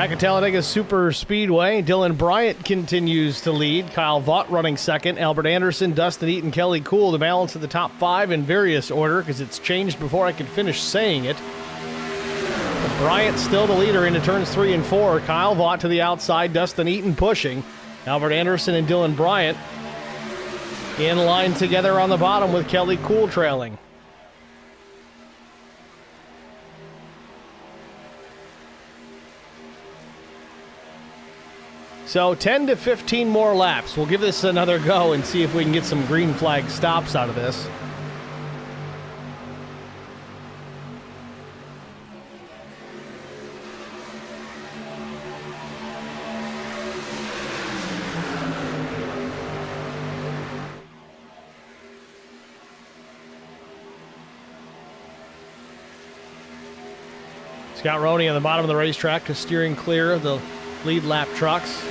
Back at Talladega Super Speedway, Dylan Bryant continues to lead. Kyle Vaught running second. Albert Anderson, Dustin Eaton, Kelly Kuhl, the balance of the top 5 in various order because it's changed before I could finish saying it. But Bryant still the leader into turns 3 and 4. Kyle Vaught to the outside, Dustin Eaton pushing. Albert Anderson and Dylan Bryant in line together on the bottom with Kelly Kuhl trailing. So 10 to 15 more laps. We'll give this another go and see if we can get some green flag stops out of this. Scott Roney on the bottom of the racetrack to steering clear of the lead lap trucks.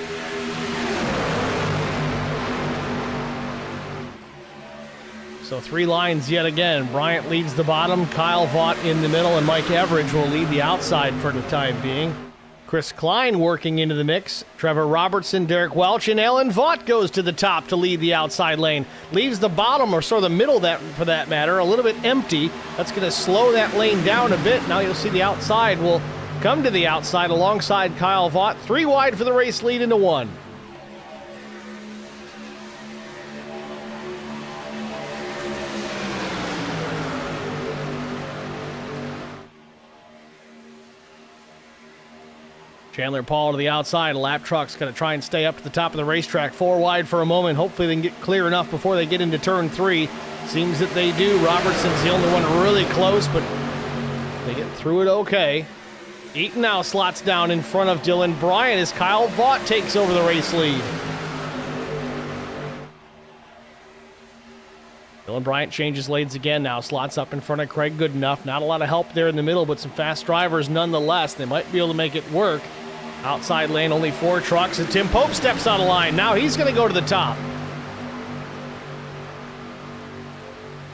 So 3 lines yet again. Bryant leads the bottom, Kyle Vaught in the middle, and Mike Everidge will lead the outside for the time being. Chris Klein working into the mix. Trevor Robertson, Derek Welch, and Alan Vaught goes to the top to lead the outside lane. Leaves the bottom, or sort of the middle that, for that matter, a little bit empty. That's going to slow that lane down a bit. Now you'll see the outside will come to the outside alongside Kyle Vaught. 3 wide for the race lead into 1. Chandler Paul to the outside. Lap truck's going to try and stay up to the top of the racetrack. 4 wide for a moment. Hopefully they can get clear enough before they get into turn 3. Seems that they do. Robertson's the only one really close, but they get through it okay. Eaton now slots down in front of Dylan Bryant as Kyle Vaught takes over the race lead. Dylan Bryant changes lanes again now. Slots up in front of Craig Goodenough. Not a lot of help there in the middle, but some fast drivers nonetheless. They might be able to make it work. Outside lane, only 4 trucks, and Tim Pope steps out of line. Now he's going to go to the top.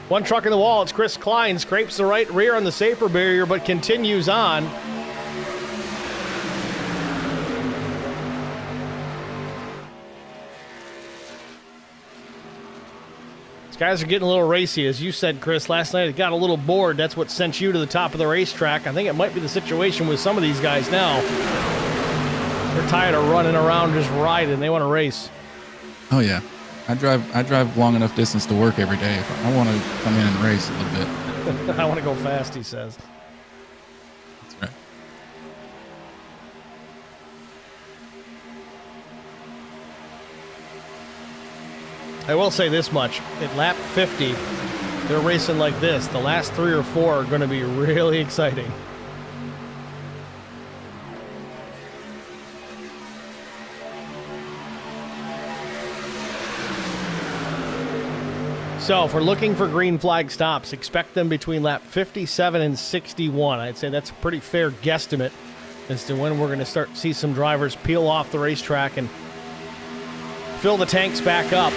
1 truck in the wall. It's Chris Klein. Scrapes the right rear on the safer barrier, but continues on. These guys are getting a little racy. As you said, Chris, last night it got a little bored. That's what sent you to the top of the racetrack. I think it might be the situation with some of these guys now. They're tired of running around just riding. They want to race. Oh yeah, I drive long enough distance to work every day. If I want to come in and race a little bit. I want to go fast, he says. That's right. I will say this much. At lap 50, they're racing like this. The last 3 or 4 are going to be really exciting. So if we're looking for green flag stops, expect them between lap 57 and 61. I'd say that's a pretty fair guesstimate as to when we're going to start to see some drivers peel off the racetrack and fill the tanks back up.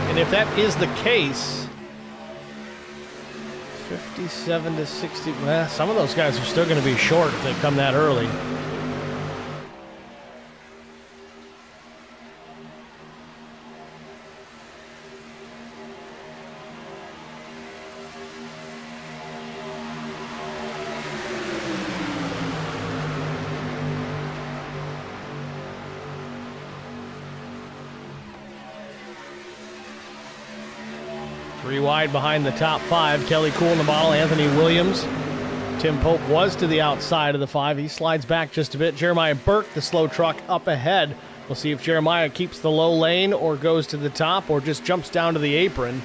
And if that is the case, 57 to 60, well, some of those guys are still going to be short if they come that early. Three wide behind the top 5. Kelly Kuhl in the bottle. Anthony Williams. Tim Pope was to the outside of the 5. He slides back just a bit. Jeremiah Burke, the slow truck, up ahead. We'll see if Jeremiah keeps the low lane or goes to the top or just jumps down to the apron.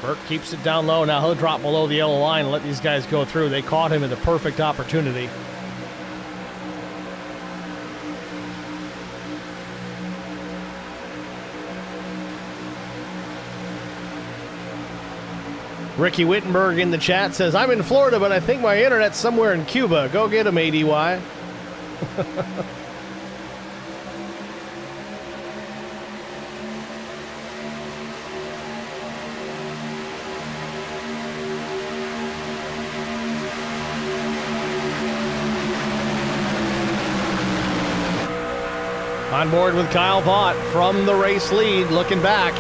Burke keeps it down low. Now he'll drop below the yellow line and let these guys go through. They caught him at the perfect opportunity. Ricky Wittenberg in the chat says, I'm in Florida, but I think my internet's somewhere in Cuba. Go get him, ADY. On board with Kyle Vaught from the race lead, looking back.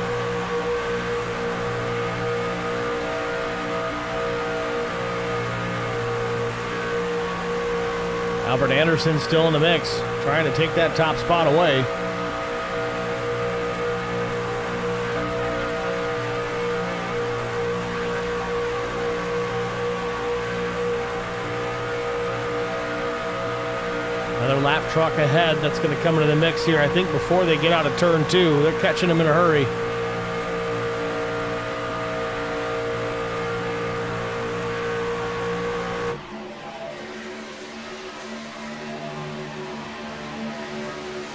Albert Anderson still in the mix, trying to take that top spot away. Another lap truck ahead that's going to come into the mix here, I think, before they get out of turn 2. They're catching them in a hurry.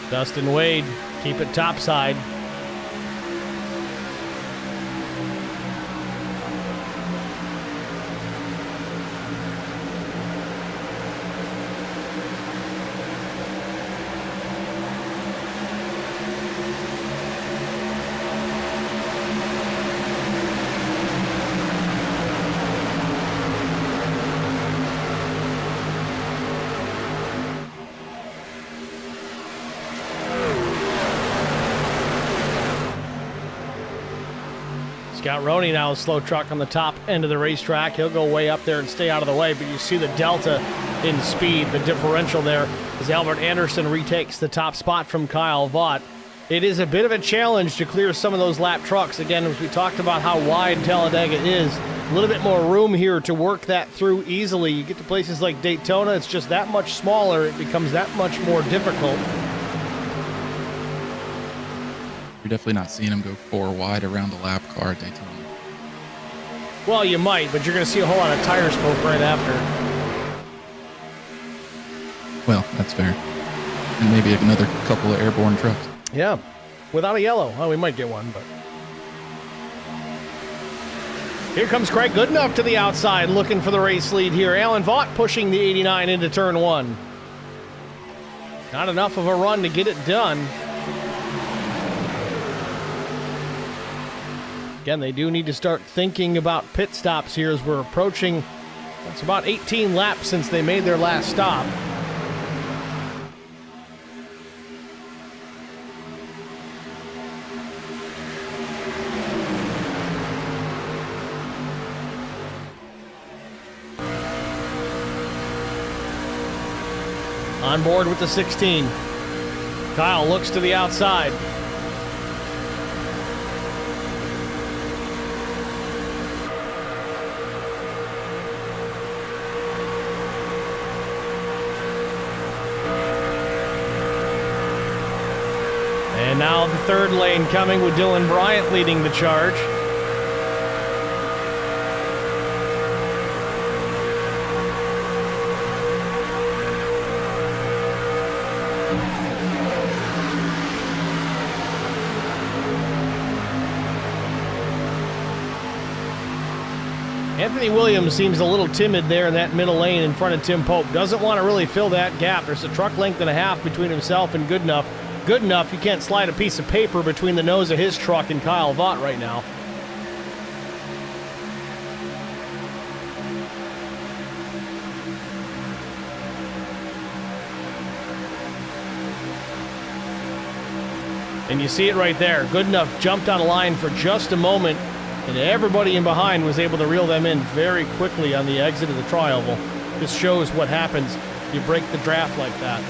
Dustin Wade, keep it topside. Scott Roney now a slow truck on the top end of the racetrack. He'll go way up there and stay out of the way, but you see the delta in speed, the differential there, as Albert Anderson retakes the top spot from Kyle Vaught. It is a bit of a challenge to clear some of those lap trucks. Again, as we talked about how wide Talladega is, a little bit more room here to work that through easily. You get to places like Daytona, it's just that much smaller. It becomes that much more difficult. You're definitely not seeing him go 4 wide around the lap car at Daytona. Well, you might, but you're going to see a whole lot of tire smoke right after. Well, that's fair. And maybe another couple of airborne trucks. Yeah, without a yellow. Well, we might get one, but... Here comes Craig Goodenough to the outside, looking for the race lead here. Alan Vaught pushing the 89 into turn 1. Not enough of a run to get it done. Again, they do need to start thinking about pit stops here as we're approaching. It's about 18 laps since they made their last stop. On board with the 16. Kyle looks to the outside. And now the third lane coming with Dylan Bryant leading the charge. Anthony Williams seems a little timid there in that middle lane in front of Tim Pope. Doesn't want to really fill that gap. There's a truck length and a half between himself and Goodenough. Goodenough, you can't slide a piece of paper between the nose of his truck and Kyle Vaught right now. And you see it right there. Goodenough jumped on a line for just a moment, and everybody in behind was able to reel them in very quickly on the exit of the tri-oval. This shows what happens. You break the draft like that.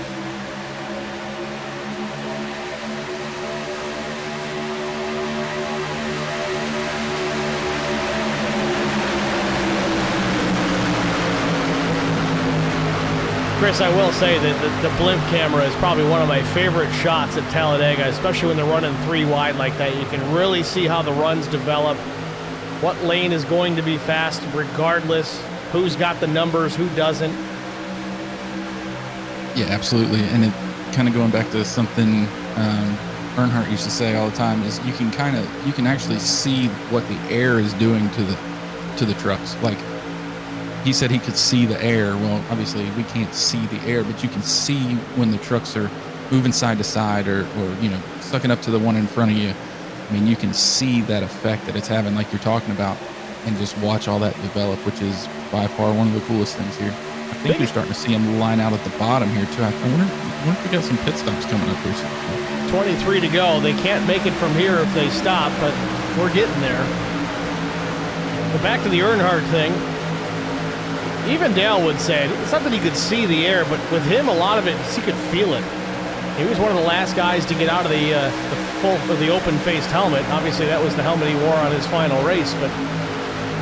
Chris, I will say that the blimp camera is probably one of my favorite shots at Talladega, especially when they're running 3 wide like that. You can really see how the runs develop, what lane is going to be fast regardless, who's got the numbers, who doesn't. Yeah, absolutely. And it kind of going back to something Earnhardt used to say all the time is you can actually see what the air is doing to the trucks. Like, he said he could see the air. Well, obviously we can't see the air, but you can see when the trucks are moving side to side or sucking up to the one in front of you. I mean, you can see that effect that it's having, like you're talking about, and just watch all that develop, which is by far one of the coolest things here. I think you're starting to see him line out at the bottom here, too. I wonder if we got some pit stops coming up here soon. 23 to go. They can't make it from here if they stop, but we're getting there. But back to the Earnhardt thing. Even Dale would say it's not that he could see the air, but with him, a lot of it, he could feel it. He was one of the last guys to get out of the open-faced helmet. Obviously, that was the helmet he wore on his final race, but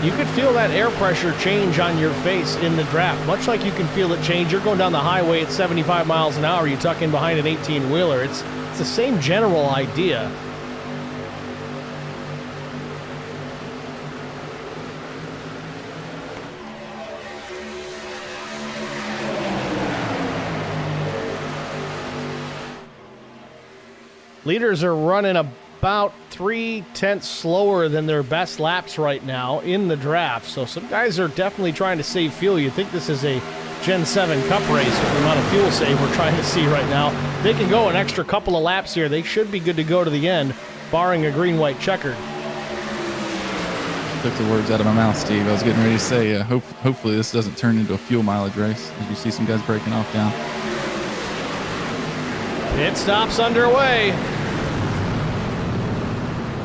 you could feel that air pressure change on your face in the draft, much like you can feel it change. You're going down the highway at 75 miles an hour. You tuck in behind an 18-wheeler. It's the same general idea. Leaders are running about 3/10 slower than their best laps right now in the draft. So some guys are definitely trying to save fuel. You'd think this is a Gen 7 Cup race with the amount of fuel save we're trying to see right now. They can go an extra couple of laps here. They should be good to go to the end, barring a green-white checkered. Took the words out of my mouth, Steve. I was getting ready to say, hopefully this doesn't turn into a fuel mileage race as you see some guys breaking off down. Pit stops underway.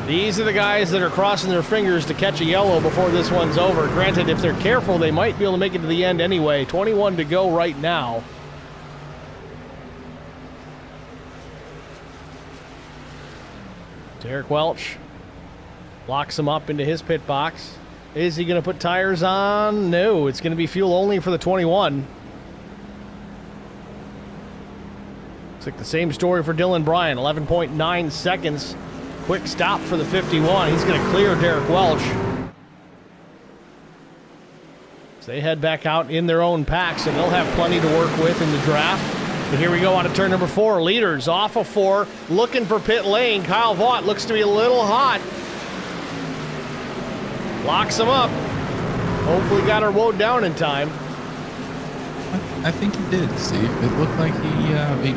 These are the guys that are crossing their fingers to catch a yellow before this one's over. Granted, if they're careful, they might be able to make it to the end anyway. 21 to go right now. Derek Welch locks him up into his pit box. Is he going to put tires on? No, it's going to be fuel only for the 21. It's like the same story for Dylan Bryan, 11.9 seconds. Quick stop for the 51. He's going to clear Derek Welch. So they head back out in their own pack, so they'll have plenty to work with in the draft. But here we go on to turn number 4. Leaders off of 4, looking for pit lane. Kyle Vaught looks to be a little hot. Locks him up. Hopefully got her woed down in time. I think he did, Steve. It looked like he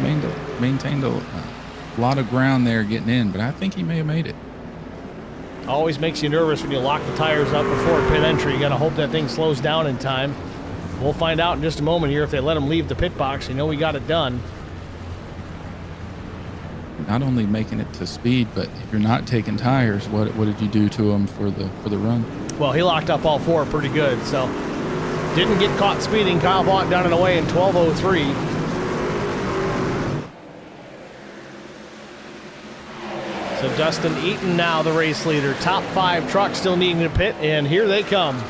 maintained a lot of ground there getting in, but I think he may have made it. Always makes you nervous when you lock the tires up before pit entry. You got to hope that thing slows down in time. We'll find out in just a moment here if they let him leave the pit box. You know we got it done. Not only making it to speed, but if you're not taking tires, what did you do to him for the run? Well, he locked up all 4 pretty good, so didn't get caught speeding. Kyle Vaught down and away in 12:03. So Dustin Eaton now the race leader. Top 5 trucks still needing to pit, and here they come.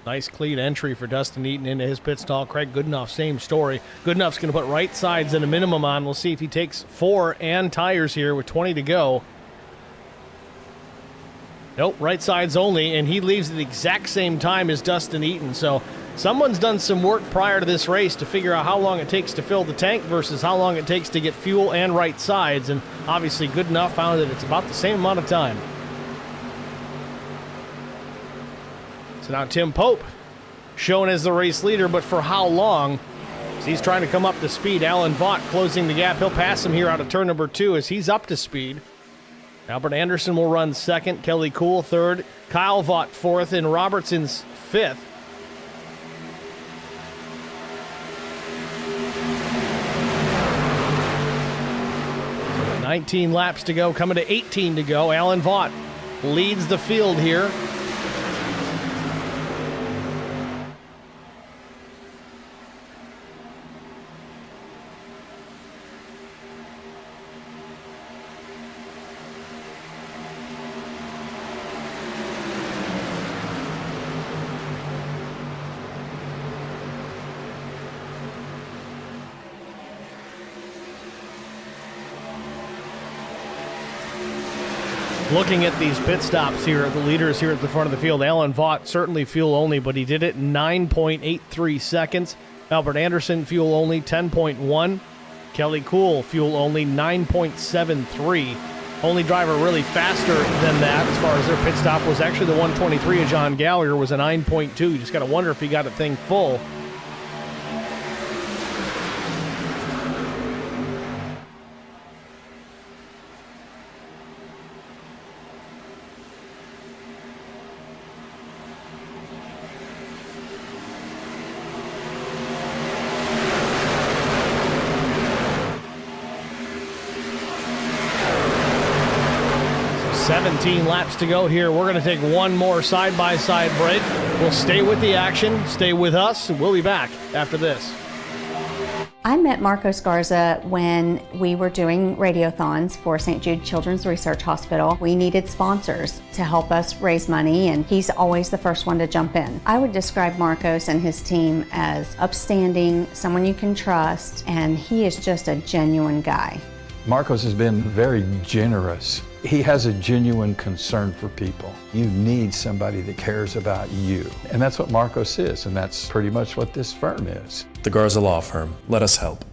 Nice clean entry for Dustin Eaton into his pit stall. Craig Goodenough, same story. Goodenough's going to put right sides and a minimum on. We'll see if he takes 4 and tires here with 20 to go. Nope, right sides only, and he leaves at the exact same time as Dustin Eaton. So someone's done some work prior to this race to figure out how long it takes to fill the tank versus how long it takes to get fuel and right sides. And obviously Goodenough found that it's about the same amount of time. So now Tim Pope shown as the race leader, but for how long? So he's trying to come up to speed. Alan Vaught closing the gap. He'll pass him here out of turn number 2 as he's up to speed. Albert Anderson will run 2nd. Kelly Kuhl 3rd. Kyle Vaught 4th, and Robertson's 5th. So 19 laps to go, coming to 18 to go. Alan Vaught leads the field here. Looking at these pit stops here, the leaders here at the front of the field, Alan Vaught certainly fuel only, but he did it in 9.83 seconds. Albert Anderson fuel only, 10.1. Kelly Kuhl, fuel only 9.73. Only driver really faster than that as far as their pit stop was actually the 123 of John Gallagher, was a 9.2. You just got to wonder if he got the thing full. So 17 laps to go here. We're going to take one more side-by-side break. We'll stay with the action, stay with us, and we'll be back after this. I met Marco Scarza when we were doing radiothons for St. Jude Children's Research Hospital. We needed sponsors to help us raise money, and he's always the first one to jump in. I would describe Marcos and his team as upstanding, someone you can trust, and he is just a genuine guy. Marcos has been very generous. He has a genuine concern for people. You need somebody that cares about you. And that's what Marcos is, and that's pretty much what this firm is. The Garza Law Firm. Let us help.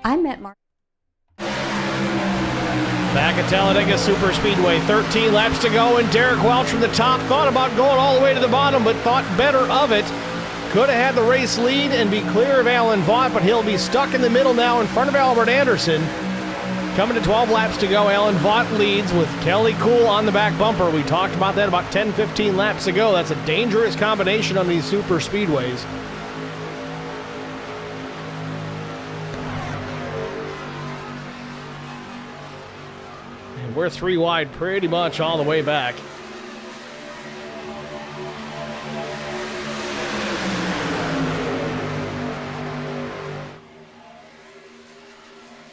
I met Mark. Back at Talladega Super Speedway, 13 laps to go, and Derek Welch from the top thought about going all the way to the bottom, but thought better of it. Could have had the race lead and be clear of Alan Vaught, but he'll be stuck in the middle now in front of Albert Anderson. Coming to 12 laps to go, Alan Vaught leads with Kelly Kuhl on the back bumper. We talked about that about 10, 15 laps ago. That's a dangerous combination on these super speedways. And we're three wide pretty much all the way back.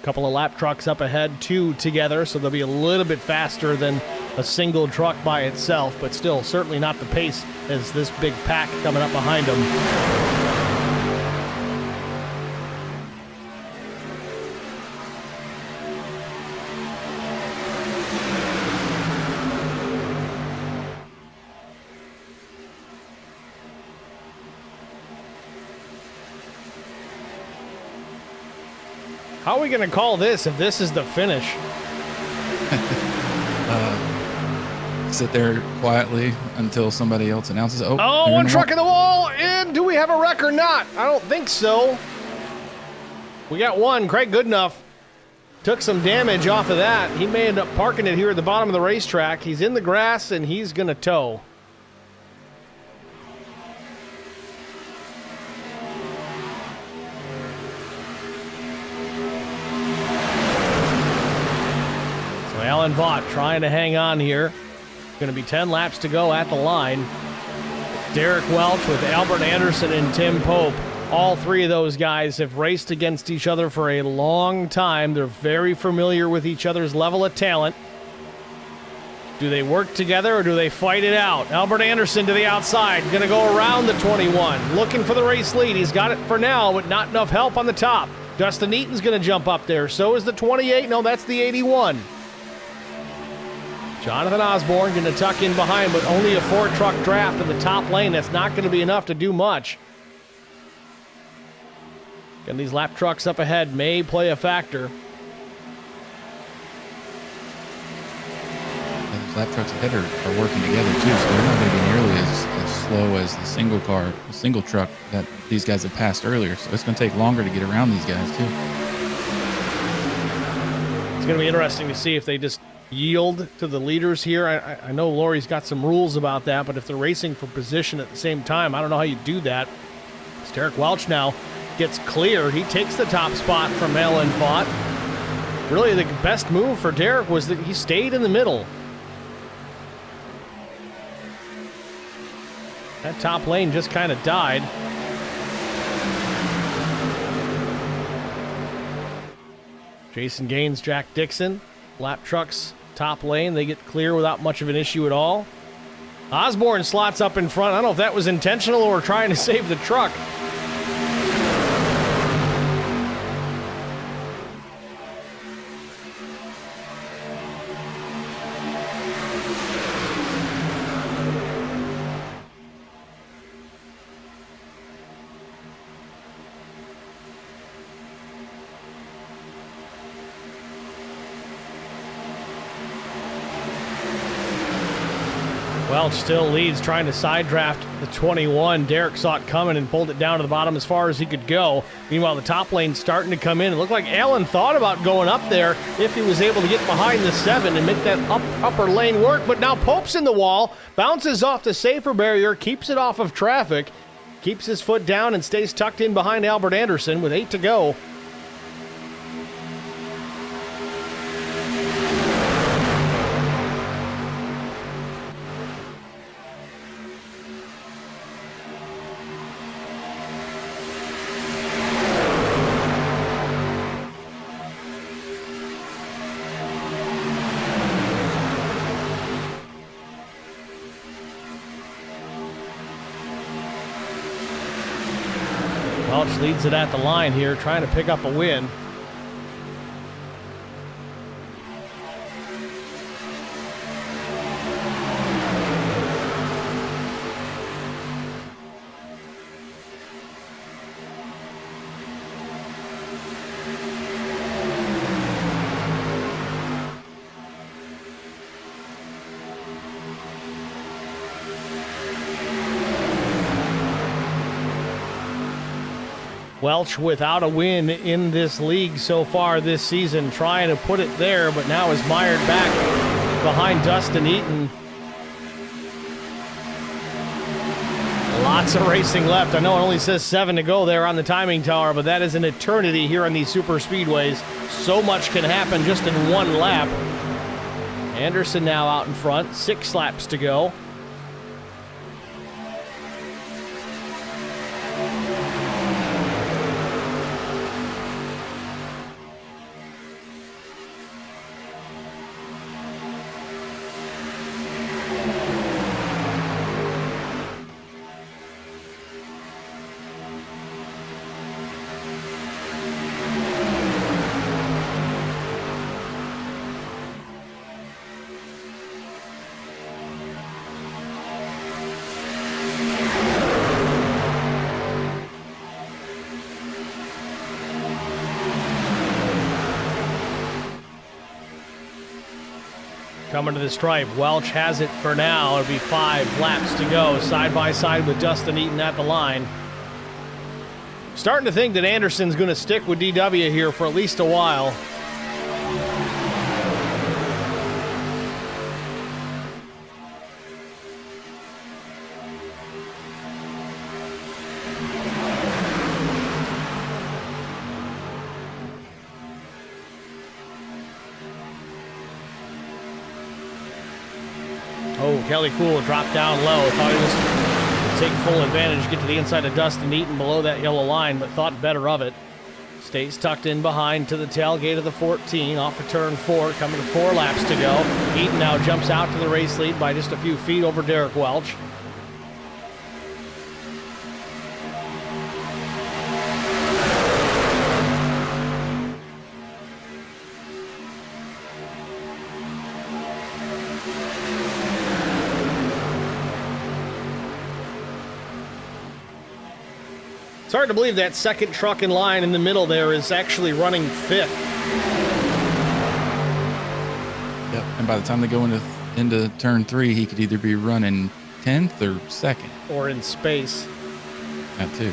Couple of lap trucks up ahead, two together, so they'll be a little bit faster than a single truck by itself, but still certainly not the pace as this big pack coming up behind them. How are we going to call this if this is the finish? Sit there quietly until somebody else announces. Oh, one truck in the wall. And do we have a wreck or not? I don't think so. We got one. Craig Goodenough took some damage off of that. He may end up parking it here at the bottom of the racetrack. He's in the grass, and he's going to tow. Alan Vaught trying to hang on here. Going to be 10 laps to go at the line. Derek Welch with Albert Anderson and Tim Pope. All three of those guys have raced against each other for a long time. They're very familiar with each other's level of talent. Do they work together or do they fight it out? Albert Anderson to the outside. Going to go around the 21. Looking for the race lead. He's got it for now, but not enough help on the top. Dustin Eaton's going to jump up there. So is the 28. No, that's the 81. Jonathan Osborne going to tuck in behind, but only a 4-truck draft in the top lane. That's not going to be enough to do much. Again, these lap trucks up ahead may play a factor. And those lap trucks ahead are working together too, so they're not going to be nearly as slow as the single truck that these guys have passed earlier. So it's going to take longer to get around these guys too. It's going to be interesting to see if they just yield to the leaders here. I know Lori's got some rules about that, but if they're racing for position at the same time, I don't know how you do that. As Derek Welch now gets clear. He takes the top spot from Alan Vaught. Really, the best move for Derek was that he stayed in the middle. That top lane just kind of died. Jason Gaines, Jack Dixon. Lap trucks, top lane. They get clear without much of an issue at all. Osborne slots up in front. I don't know if that was intentional or trying to save the truck. Welch still leads, trying to side draft the 21. Derek saw it coming and pulled it down to the bottom as far as he could go. Meanwhile, the top lane's starting to come in. It looked like Allen thought about going up there if he was able to get behind the 7 and make that upper lane work. But now Pope's in the wall, bounces off the safer barrier, keeps it off of traffic, keeps his foot down and stays tucked in behind Albert Anderson with 8 to go. Welch leads it at the line here, trying to pick up a win. Welch without a win in this league so far this season, trying to put it there, but now is mired back behind Dustin Eaton. Lots of racing left. I know it only says 7 to go there on the timing tower, but that is an eternity here on these super speedways. So much can happen just in one lap. Anderson now out in front, 6 laps to go. coming to the stripe. Welch has it for now. It'll be 5 laps to go, side by side with Dustin Eaton at the line. Starting to think that Anderson's going to stick with DW here for at least a while. Oh, Kelly Cool dropped down low. Thought he was going to take full advantage, get to the inside of Dustin Eaton below that yellow line, but thought better of it. Stays tucked in behind to the tailgate of the 14, off of turn 4, coming to 4 laps to go. Eaton now jumps out to the race lead by just a few feet over Derek Welch. It's hard to believe that second truck in line in the middle there is actually running 5th. Yep. And by the time they go into turn 3, he could either be running 10th or 2nd. Or in space. That too.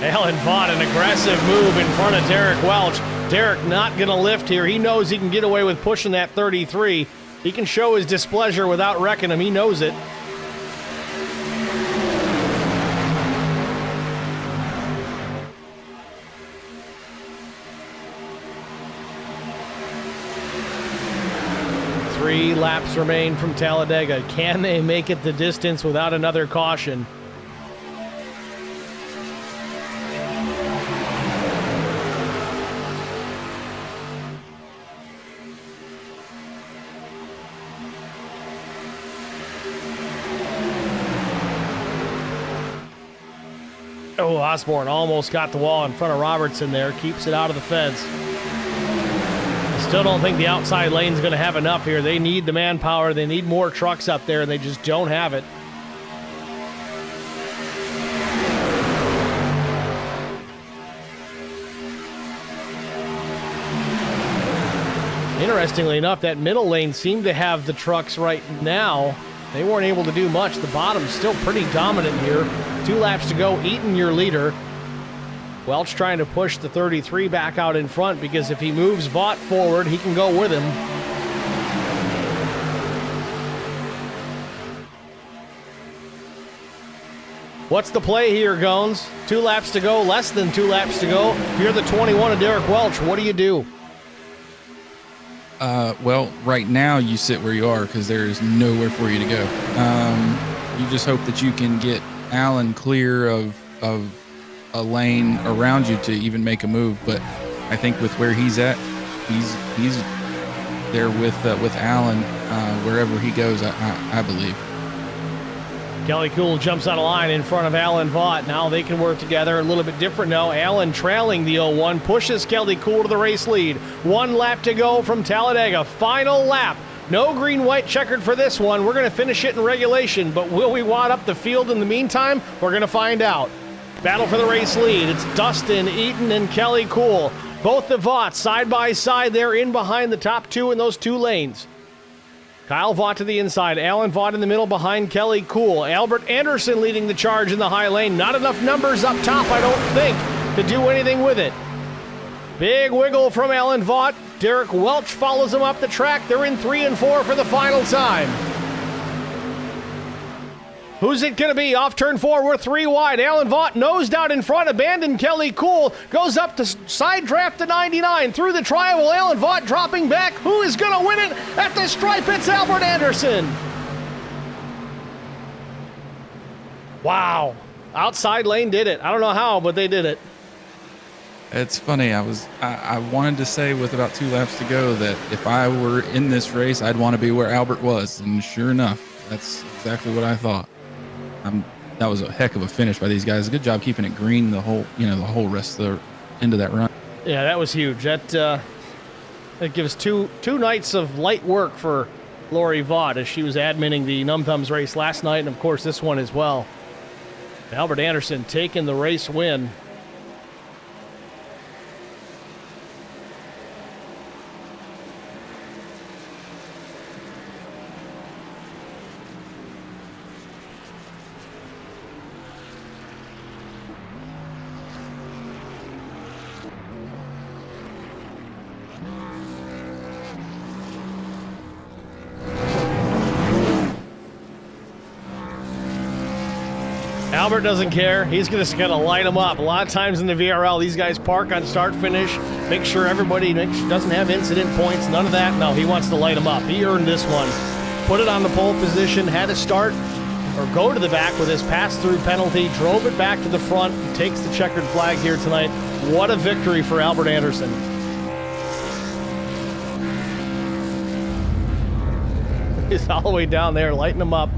Alan Vaught, an aggressive move in front of Derek Welch. Derek not going to lift here. He knows he can get away with pushing that 33. He can show his displeasure without wrecking him. He knows it. Three laps remain from Talladega. Can they make it the distance without another caution? Oh, Osborne almost got the wall in front of Robertson there. Keeps it out of the fence. Still don't think the outside lane's going to have enough here. They need the manpower. They need more trucks up there, and they just don't have it. Interestingly enough, that middle lane seemed to have the trucks right now. They weren't able to do much. The bottom's still pretty dominant here. 2 laps to go. Eaton, your leader. Welch trying to push the 33 back out in front because if he moves Vaught forward, he can go with him. What's the play here, Gones? 2 laps to go, less than 2 laps to go. If you're the 21 of Derek Welch, what do you do? Well, right now you sit where you are because there is nowhere for you to go. You just hope that you can get Allen clear of a lane around you to even make a move, but I think with where he's at, he's there with Allen wherever he goes. I believe. Kelly Cool jumps out of line in front of Alan Vaught. Now they can work together. A little bit different now. Allen trailing the 01 pushes Kelly Cool to the race lead. 1 lap to go from Talladega. Final lap. No green-white checkered for this one. We're going to finish it in regulation, but will we wad up the field in the meantime? We're going to find out. Battle for the race lead. It's Dustin Eaton and Kelly Cool. Both the Vaughts side by side. They're in behind the top 2 in those 2 lanes. Kyle Vaught to the inside. Alan Vaught in the middle behind Kelly Cool. Albert Anderson leading the charge in the high lane. Not enough numbers up top, I don't think, to do anything with it. Big wiggle from Alan Vaught. Derek Welch follows him up the track. They're in 3 and 4 for the final time. Who's it going to be? Off turn 4, we're 3 wide. Alan Vaught nosed out in front, abandoned Kelly Cool, goes up to side draft to 99. Through the triangle, Alan Vaught dropping back. Who is going to win it at the stripe? It's Albert Anderson. Wow. Outside lane did it. I don't know how, but they did it. It's funny. I wanted to say with about 2 laps to go that if I were in this race, I'd want to be where Albert was. And sure enough, that's exactly what I thought. That was a heck of a finish by these guys. Good job keeping it green the whole rest of the end of that run. Yeah, that was huge. That gives two nights of light work for Lori Vaught as she was adminning the Numb Thumbs race last night, and of course this one as well. Albert Anderson taking the race win. Albert doesn't care. He's just going to light them up. A lot of times in the VRL, these guys park on start-finish, make sure everybody doesn't have incident points, none of that. No, he wants to light them up. He earned this one. Put it on the pole position, had to start or go to the back with his pass-through penalty, drove it back to the front, takes the checkered flag here tonight. What a victory for Albert Anderson. He's all the way down there, lighting them up.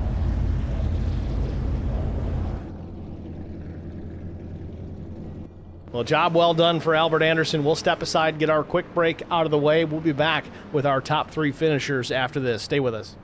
Well, job well done for Albert Anderson. We'll step aside, get our quick break out of the way. We'll be back with our top 3 finishers after this. Stay with us.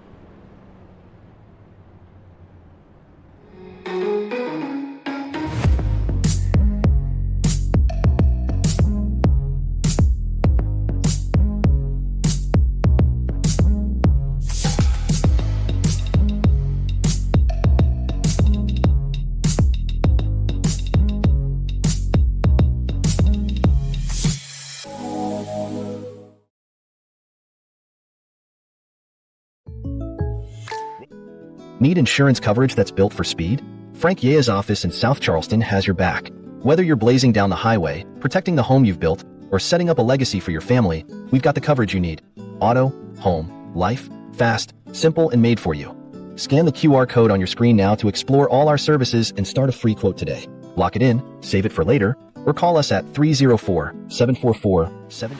Need insurance coverage that's built for speed? Frank Yea's office in South Charleston has your back. Whether you're blazing down the highway, protecting the home you've built, or setting up a legacy for your family, we've got the coverage you need. Auto, home, life, fast, simple, and made for you. Scan the QR code on your screen now to explore all our services and start a free quote today. Lock it in, save it for later, or call us at 304-744-7...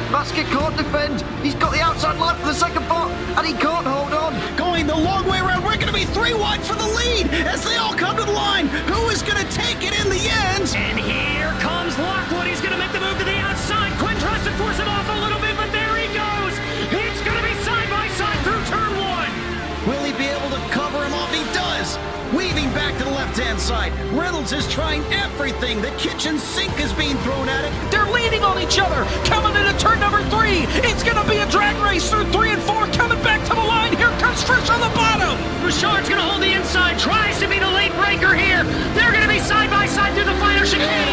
Masker can't defend. He's got the outside line for the second part, and he can't hold on. Going the long way around. We're going to be 3 wide for the lead as they all come to the line. Who is going to take it in the end? And here comes Lockwood. He's going to make the move to the outside. Quinn tries to force him off a little bit, but there he goes. It's going to be side by side through turn 1. Will he be able to cover him off? He does. Weaving back to the left-hand side. Reynolds is trying everything. The kitchen sink is being thrown at it. They're leaning on each other. Coming into turn number 3. It's going to be a drag race through 3 and 4. Coming back to the line. Here comes Frisch on the bottom. Richard's going to hold the inside. Tries to be the late breaker here. They're going to be side by side through the final chicane.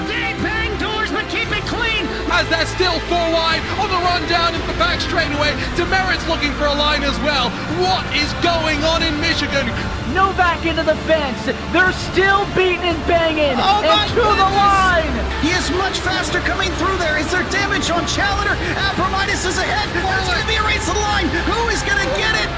They bang doors, but keep it clean. As they're still 4 wide on the run down into the back straightaway. Demerit's looking for a line as well. What is going on in Michigan? Novak into the fence. They're still beating and banging. And to the line. He is much faster coming through there. Is there damage on Challenger? Apromitis is ahead. There's going to be a race to the line. Who is going to get it?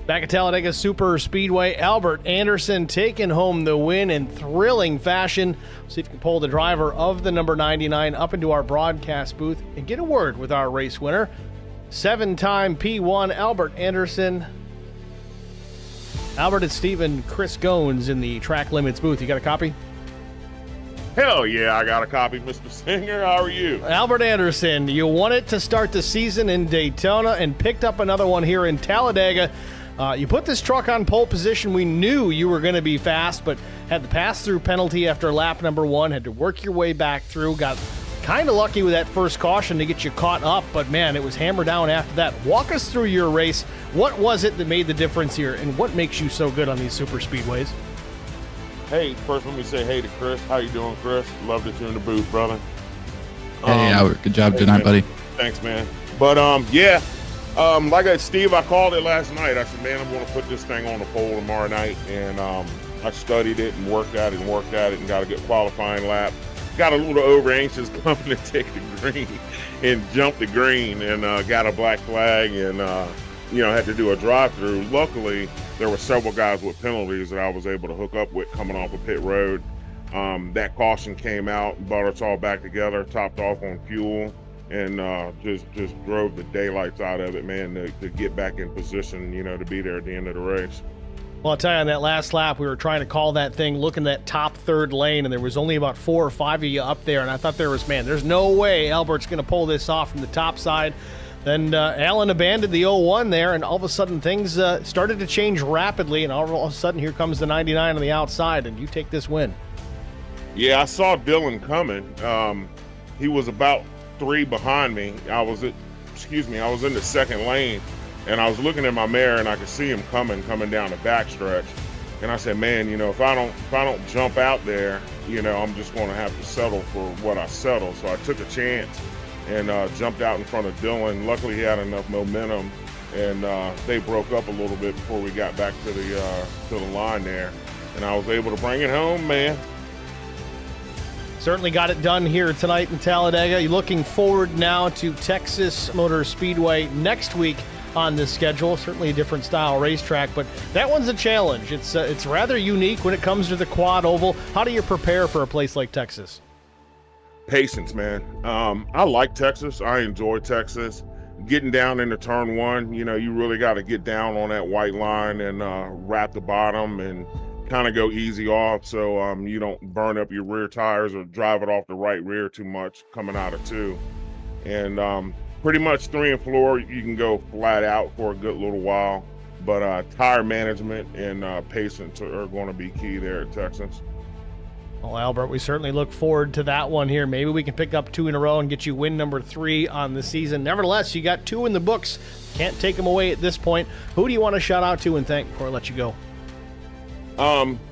Back at Talladega Super Speedway, Albert Anderson taking home the win in thrilling fashion. See if we can pull the driver of the number 99 up into our broadcast booth and get a word with our race winner. 7-time P1 Albert Anderson. Albert, it's Steve and Chris Goins in the Track Limits booth. You got a copy? Hell yeah, I got a copy, Mr. Singer. How are you? Albert Anderson, you won it to start the season in Daytona and picked up another one here in Talladega. You put this truck on pole position. We knew you were going to be fast, but had the pass-through penalty after lap number 1, had to work your way back through, got kind of lucky with that first caution to get you caught up, but man, it was hammer down after that. Walk us through your race. What was it that made the difference here, and what makes you so good on these super speedways? Hey, first let me say hey to Chris. How you doing, Chris? Love that you're in the booth, brother. Hey, Albert. Good job tonight, buddy. Thanks, man. But like Steve, I called it last night. I said, man, I'm going to put this thing on the pole tomorrow night, and I studied it and worked at it and got a good qualifying lap. Got a little over anxious coming to take the green and jump the green and got a black flag and had to do a drive-through. Luckily, there were several guys with penalties that I was able to hook up with coming off of pit road. That caution came out, brought us all back together, topped off on fuel, and just drove the daylights out of it, man, to get back in position, to be there at the end of the race. Well, I'll tell you, on that last lap, we were trying to call that thing, looking that top third lane, and there was only about 4 or 5 of you up there, and I thought there's no way Albert's going to pull this off from the top side. Then Alan abandoned the 01 there, and all of a sudden things started to change rapidly, and all of a sudden here comes the 99 on the outside, and you take this win. Yeah, I saw Dylan coming. He was about 3 behind me. I was in the second lane, and I was looking at my mirror, and I could see him coming down the backstretch. And I said, man, if I don't jump out there, I'm just going to have to settle for what I settle. So I took a chance and jumped out in front of Dylan. Luckily, he had enough momentum, and they broke up a little bit before we got back to the line there, and I was able to bring it home, man. Certainly got it done here tonight in Talladega. You're looking forward now to Texas Motor Speedway next week on the schedule. Certainly a different style racetrack, but that one's a challenge. It's rather unique when it comes to the quad oval. How do you prepare for a place like Texas? Patience, man. I like Texas. I enjoy Texas. Getting down into turn 1, you really got to get down on that white line and wrap the bottom and kind of go easy off so you don't burn up your rear tires or drive it off the right rear too much coming out of 2. And pretty much 3 and 4, you can go flat out for a good little while. But tire management and patience are going to be key there at Texas. Well, Albert, we certainly look forward to that one here. Maybe we can pick up 2 in a row and get you win number 3 on the season. Nevertheless, you got 2 in the books. Can't take them away at this point. Who do you want to shout out to and thank before I let you go?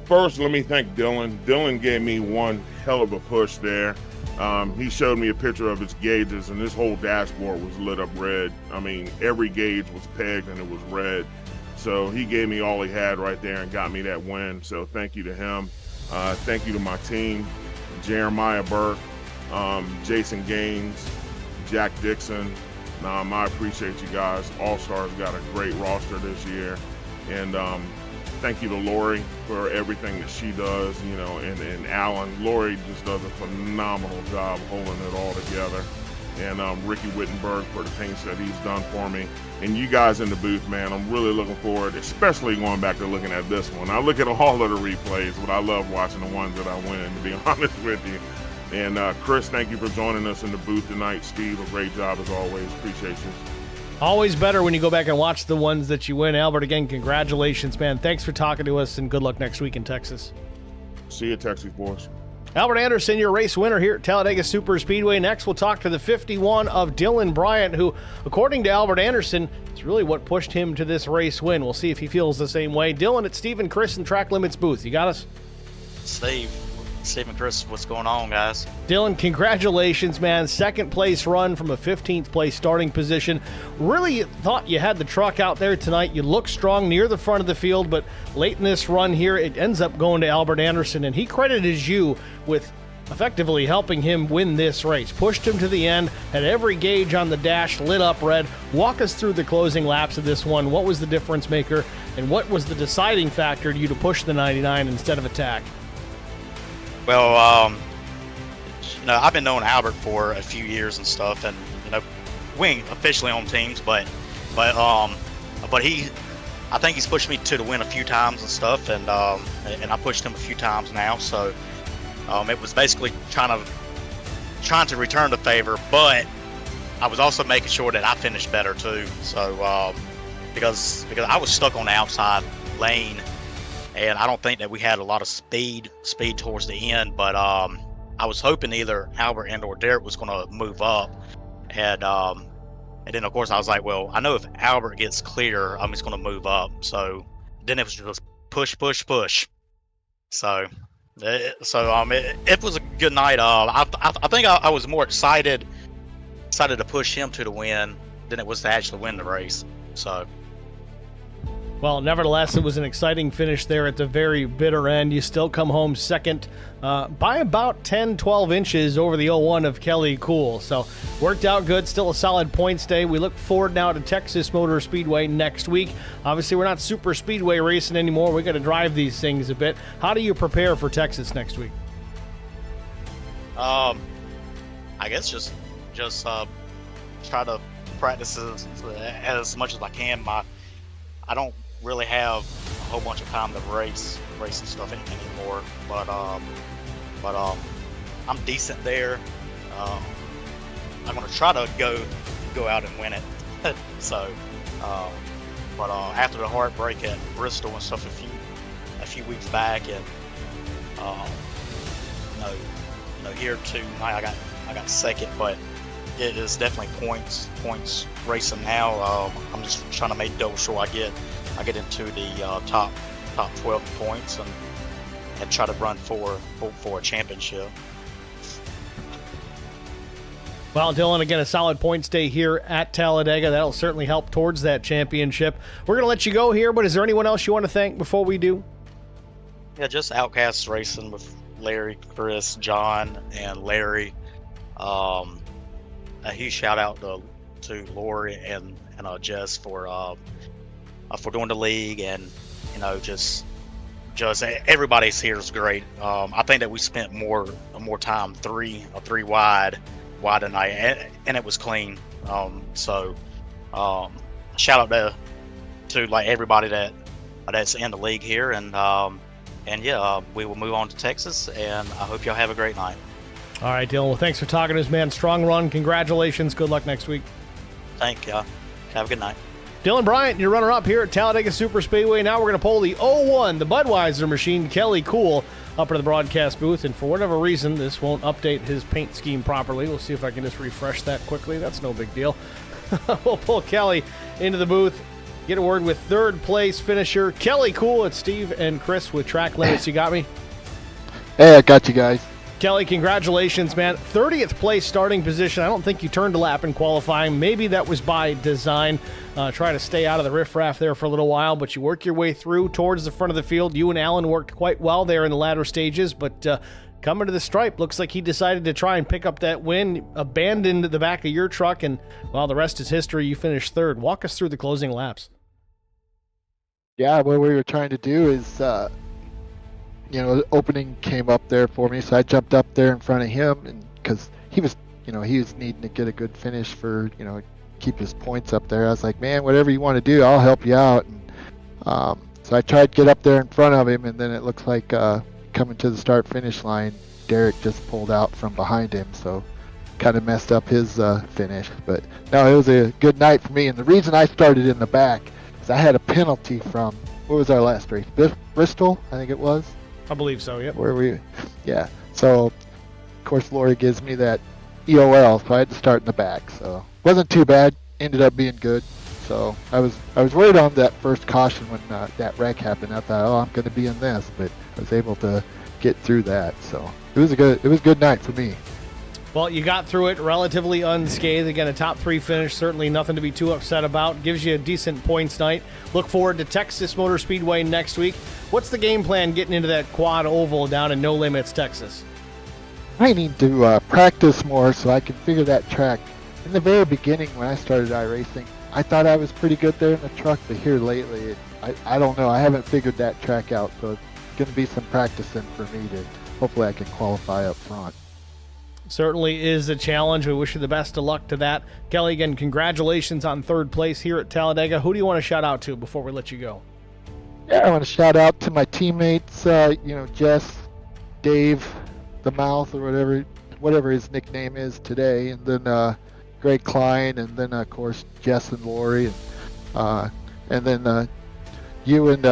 First, let me thank Dylan. Dylan gave me one hell of a push there. He showed me a picture of his gauges, and this whole dashboard was lit up red. I mean, every gauge was pegged and it was red. So he gave me all he had right there and got me that win. So thank you to him. Thank you to my team, Jeremiah Burke, Jason Gaines, Jack Dixon. I appreciate you guys. All-Stars got a great roster this year. And thank you to Lori for everything that she does, and Alan. Lori just does a phenomenal job holding it all together. And Ricky Wittenberg for the paints that he's done for me. And you guys in the booth, man, I'm really looking forward, especially going back to looking at this one. I look at all of the replays, but I love watching the ones that I win, to be honest with you. And Chris, thank you for joining us in the booth tonight. Steve, a great job as always. Appreciate you. Always better when you go back and watch the ones that you win. Albert, again, congratulations, man. Thanks for talking to us, and good luck next week in Texas. See you, Texas boys. Albert Anderson, your race winner here at Talladega Super Speedway. Next, we'll talk to the 51 of Dylan Bryant, who, according to Albert Anderson, is really what pushed him to this race win. We'll see if he feels the same way. Dylan, it's Steve and Chris in Track Limits booth. You got us? Steve and Chris, what's going on, guys? Dylan, congratulations, man. Second place run from a 15th place starting position. Really thought you had the truck out there tonight. You look strong near the front of the field, but late in this run here, it ends up going to Albert Anderson, and he credited you with effectively helping him win this race. Pushed him to the end, had every gauge on the dash lit up red. Walk us through the closing laps of this one. What was the difference maker, and what was the deciding factor to you to push the 99 instead of attack? Well, I've been knowing Albert for a few years and stuff, and we ain't officially on teams, but he, I think he's pushed me to the win a few times and stuff, and I pushed him a few times now, so it was basically trying to return the favor, but I was also making sure that I finished better too. So because I was stuck on the outside lane, and I don't think that we had a lot of speed towards the end, but I was hoping either Albert and or Derek was going to move up, and then of course I was like, well, I know if Albert gets clear, I'm just going to move up. So then it was just push. So it was a good night. I think I was more excited to push him to the win than it was to actually win the race. So. Well, nevertheless, it was an exciting finish there at the very bitter end. You still come home second by about 10, 12 inches over the 01 of Kelly Cool. So worked out good. Still a solid points day. We look forward now to Texas Motor Speedway next week. Obviously, we're not super speedway racing anymore. We got to drive these things a bit. How do you prepare for Texas next week? I guess just try to practice as much as I can. I don't really have a whole bunch of time to race and stuff anymore, but I'm decent there. I'm gonna try to go out and win it. So, but after the heartbreak at Bristol and stuff a few weeks back, and here tonight I got second, but it is definitely points racing now. I'm just trying to make double sure I get into the top 12 points and try to run for a championship. Well, Dylan, again, a solid points day here at Talladega. That'll certainly help towards that championship. We're going to let you go here, but is there anyone else you want to thank before we do? Yeah, just Outcast Racing with Larry, Chris, John, and Larry. A huge shout out to Lori and Jess for doing the league, and just everybody's here is great. I think that we spent more time three wide tonight, and it was clean. So shout out to like everybody that's in the league here, and we will move on to Texas, and I hope y'all have a great night. All right, Dylan. Well, thanks for talking to us, man. Strong run. Congratulations. Good luck next week. Thank you. Have a good night. Dylan Bryant, your runner-up here at Talladega Super Speedway. Now we're going to pull the 01, the Budweiser machine, Kelly Cool, up into the broadcast booth. And for whatever reason, this won't update his paint scheme properly. We'll see if I can just refresh that quickly. That's no big deal. We'll pull Kelly into the booth. Get a word with third place finisher Kelly Cool. It's Steve and Chris with Track Limits. You got me? Hey, I got you guys. Kelly, congratulations, man. 30th place starting position. I don't think you turned a lap in qualifying. Maybe that was by design. Try to stay out of the riffraff there for a little while, but you work your way through towards the front of the field. You and Alan worked quite well there in the latter stages, but coming to the stripe, looks like he decided to try and pick up that win, abandoned the back of your truck, and, well, the rest is history. You finished third. Walk us through the closing laps. Yeah, what we were trying to do is, the opening came up there for me, so I jumped up there in front of him, and because he was needing to get a good finish for, keep his points up there. I was like, man, whatever you want to do, I'll help you out. And so I tried to get up there in front of him, and then it looks like coming to the start-finish line, Derek just pulled out from behind him, so kind of messed up his finish. But no, it was a good night for me, and the reason I started in the back is I had a penalty from, what was our last race? Bristol, I think it was. I believe so, yep. Yeah. So, of course, Lori gives me that EOL, so I had to start in the back. So, wasn't too bad. Ended up being good. So, I was worried on that first caution when that wreck happened. I thought, I'm going to be in this, but I was able to get through that. So, it was a good night for me. Well, you got through it relatively unscathed. Again, a top three finish, certainly nothing to be too upset about. Gives you a decent points night. Look forward to Texas Motor Speedway next week. What's the game plan getting into that quad oval down in No Limits, Texas? I need to practice more so I can figure that track. In the very beginning when I started iRacing, I thought I was pretty good there in the truck, but here lately, I don't know. I haven't figured that track out, so it's going to be some practicing for me to hopefully I can qualify up front. Certainly is a challenge. We wish you the best of luck to that. Kelly, again, congratulations on third place here at Talladega. Who do you want to shout out to before we let you go? Yeah, I want to shout out to my teammates, Jess, Dave, the Mouth, or whatever his nickname is today, and then Greg Klein, and then of course Jess and Lori, and then you and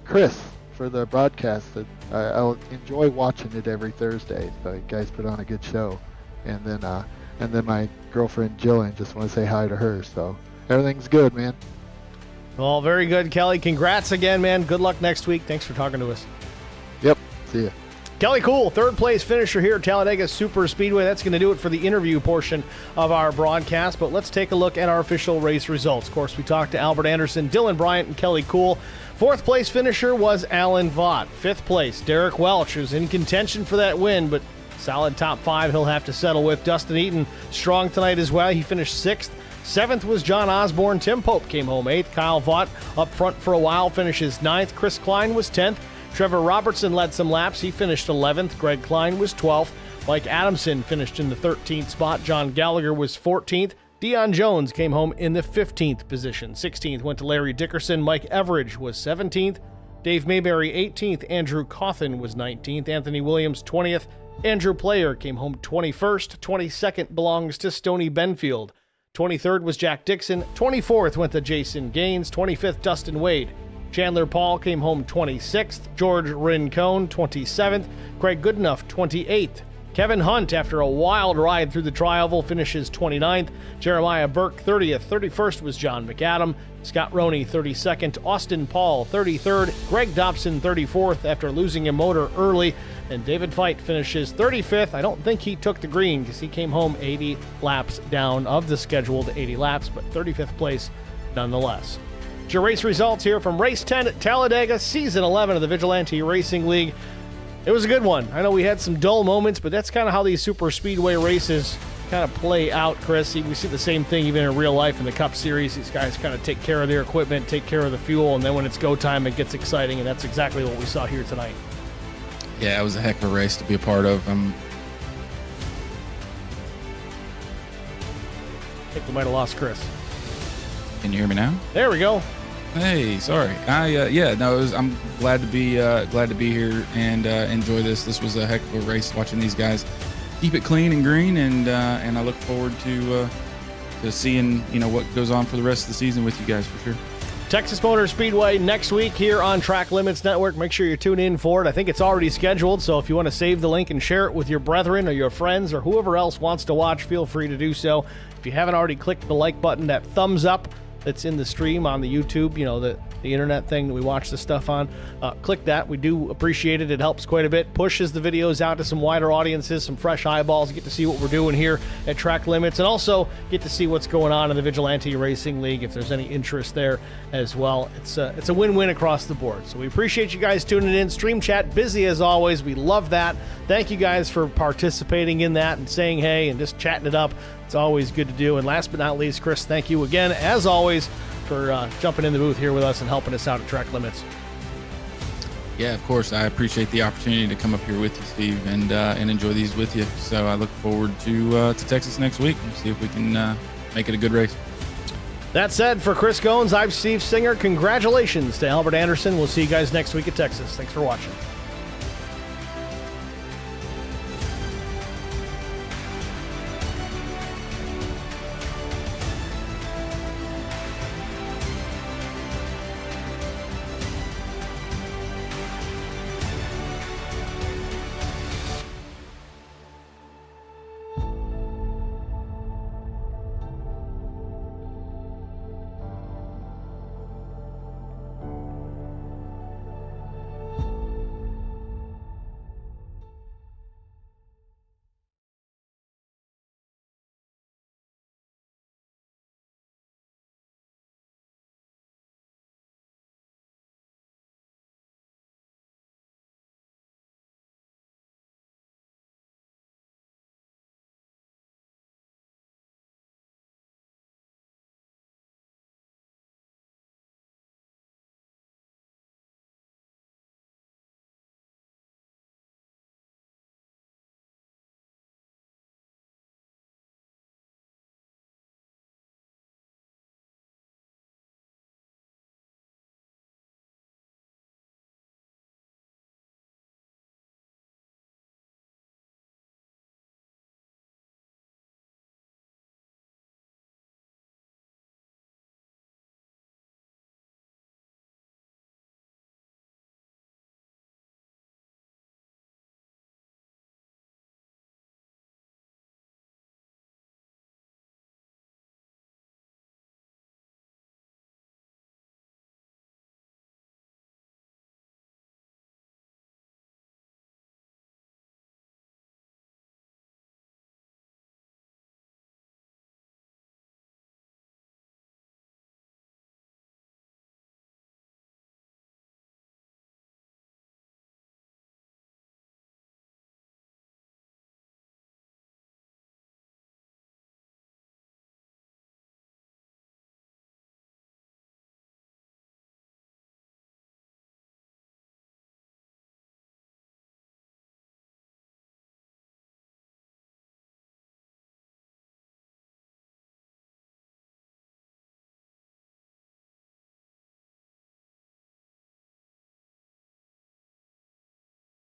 Chris for the broadcast. I'll enjoy watching it every Thursday. So you guys put on a good show, and then my girlfriend Jillian, just want to say hi to her. So everything's good, man. Well, very good, Kelly. Congrats again, man. Good luck next week. Thanks for talking to us. Yep. See ya. Kelly Cool, third place finisher here at Talladega Super Speedway. That's going to do it for the interview portion of our broadcast, but let's take a look at our official race results. Of course, we talked to Albert Anderson, Dylan Bryant, and Kelly Cool. Fourth place finisher was Alan Vaught. Fifth place, Derek Welch, who's in contention for that win, but solid top five he'll have to settle with. Dustin Eaton, strong tonight as well. He finished sixth. Seventh was John Osborne. Tim Pope came home eighth. Kyle Vaught up front for a while, finishes ninth. Chris Klein was 10th. Trevor Robertson led some laps. He finished 11th. Greg Klein was 12th. Mike Adamson finished in the 13th spot. John Gallagher was 14th. Dion Jones came home in the 15th position. 16th went to Larry Dickerson. Mike Everidge was 17th. Dave Mayberry 18th. Andrew Cawthon was 19th. Anthony Williams 20th. Andrew Player came home 21st. 22nd belongs to Stoney Benfield. 23rd was Jack Dixon. 24th went to Jason Gaines. 25th, Dustin Wade. Chandler Paul came home 26th. George Rincon 27th. Craig Goodenough 28th. Kevin Hunt, after a wild ride through the tri-oval, finishes 29th. Jeremiah Burke 30th. 31st was John McAdam. Scott Roney 32nd. Austin Paul 33rd. Greg Dobson 34th after losing a motor early. And David Feit finishes 35th. I don't think he took the green because he came home 80 laps down of the scheduled 80 laps, but 35th place nonetheless. Your race results here from Race 10 at Talladega, Season 11 of the Vigilante Racing League. It was a good one. I know we had some dull moments, but that's kind of how these super speedway races kind of play out, Chris. We see the same thing even in real life in the Cup Series. These guys kind of take care of their equipment, take care of the fuel, and then when it's go time, it gets exciting, and that's exactly what we saw here tonight. Yeah, it was a heck of a race to be a part of. I think we might have lost Chris. Can you hear me now? There we go. Hey, sorry. I'm glad to be here and enjoy this. This was a heck of a race watching these guys keep it clean and green, and I look forward to seeing what goes on for the rest of the season with you guys for sure. Texas Motor Speedway next week here on Track Limits Network. Make sure you tune in for it. I think it's already scheduled, so if you want to save the link and share it with your brethren or your friends or whoever else wants to watch, feel free to do so. If you haven't already clicked the like button, that thumbs up that's in the stream on the YouTube, the internet thing that we watch the stuff on, click that. We do appreciate it. It helps quite a bit. Pushes the videos out to some wider audiences, some fresh eyeballs. You get to see what we're doing here at Track Limits, and also get to see what's going on in the Vigilante Racing League if there's any interest there as well. It's a win-win across the board. So we appreciate you guys tuning in. Stream chat busy as always. We love that. Thank you guys for participating in that and saying hey and just chatting it up. It's always good to do. And last but not least, Chris, thank you again, as always, for jumping in the booth here with us and helping us out at Track Limits. Yeah, of course. I appreciate the opportunity to come up here with you, Steve, and enjoy these with you. So I look forward to Texas next week and see if we can make it a good race. That said, for Chris Goins, I'm Steve Singer. Congratulations to Albert Anderson. We'll see you guys next week at Texas. Thanks for watching.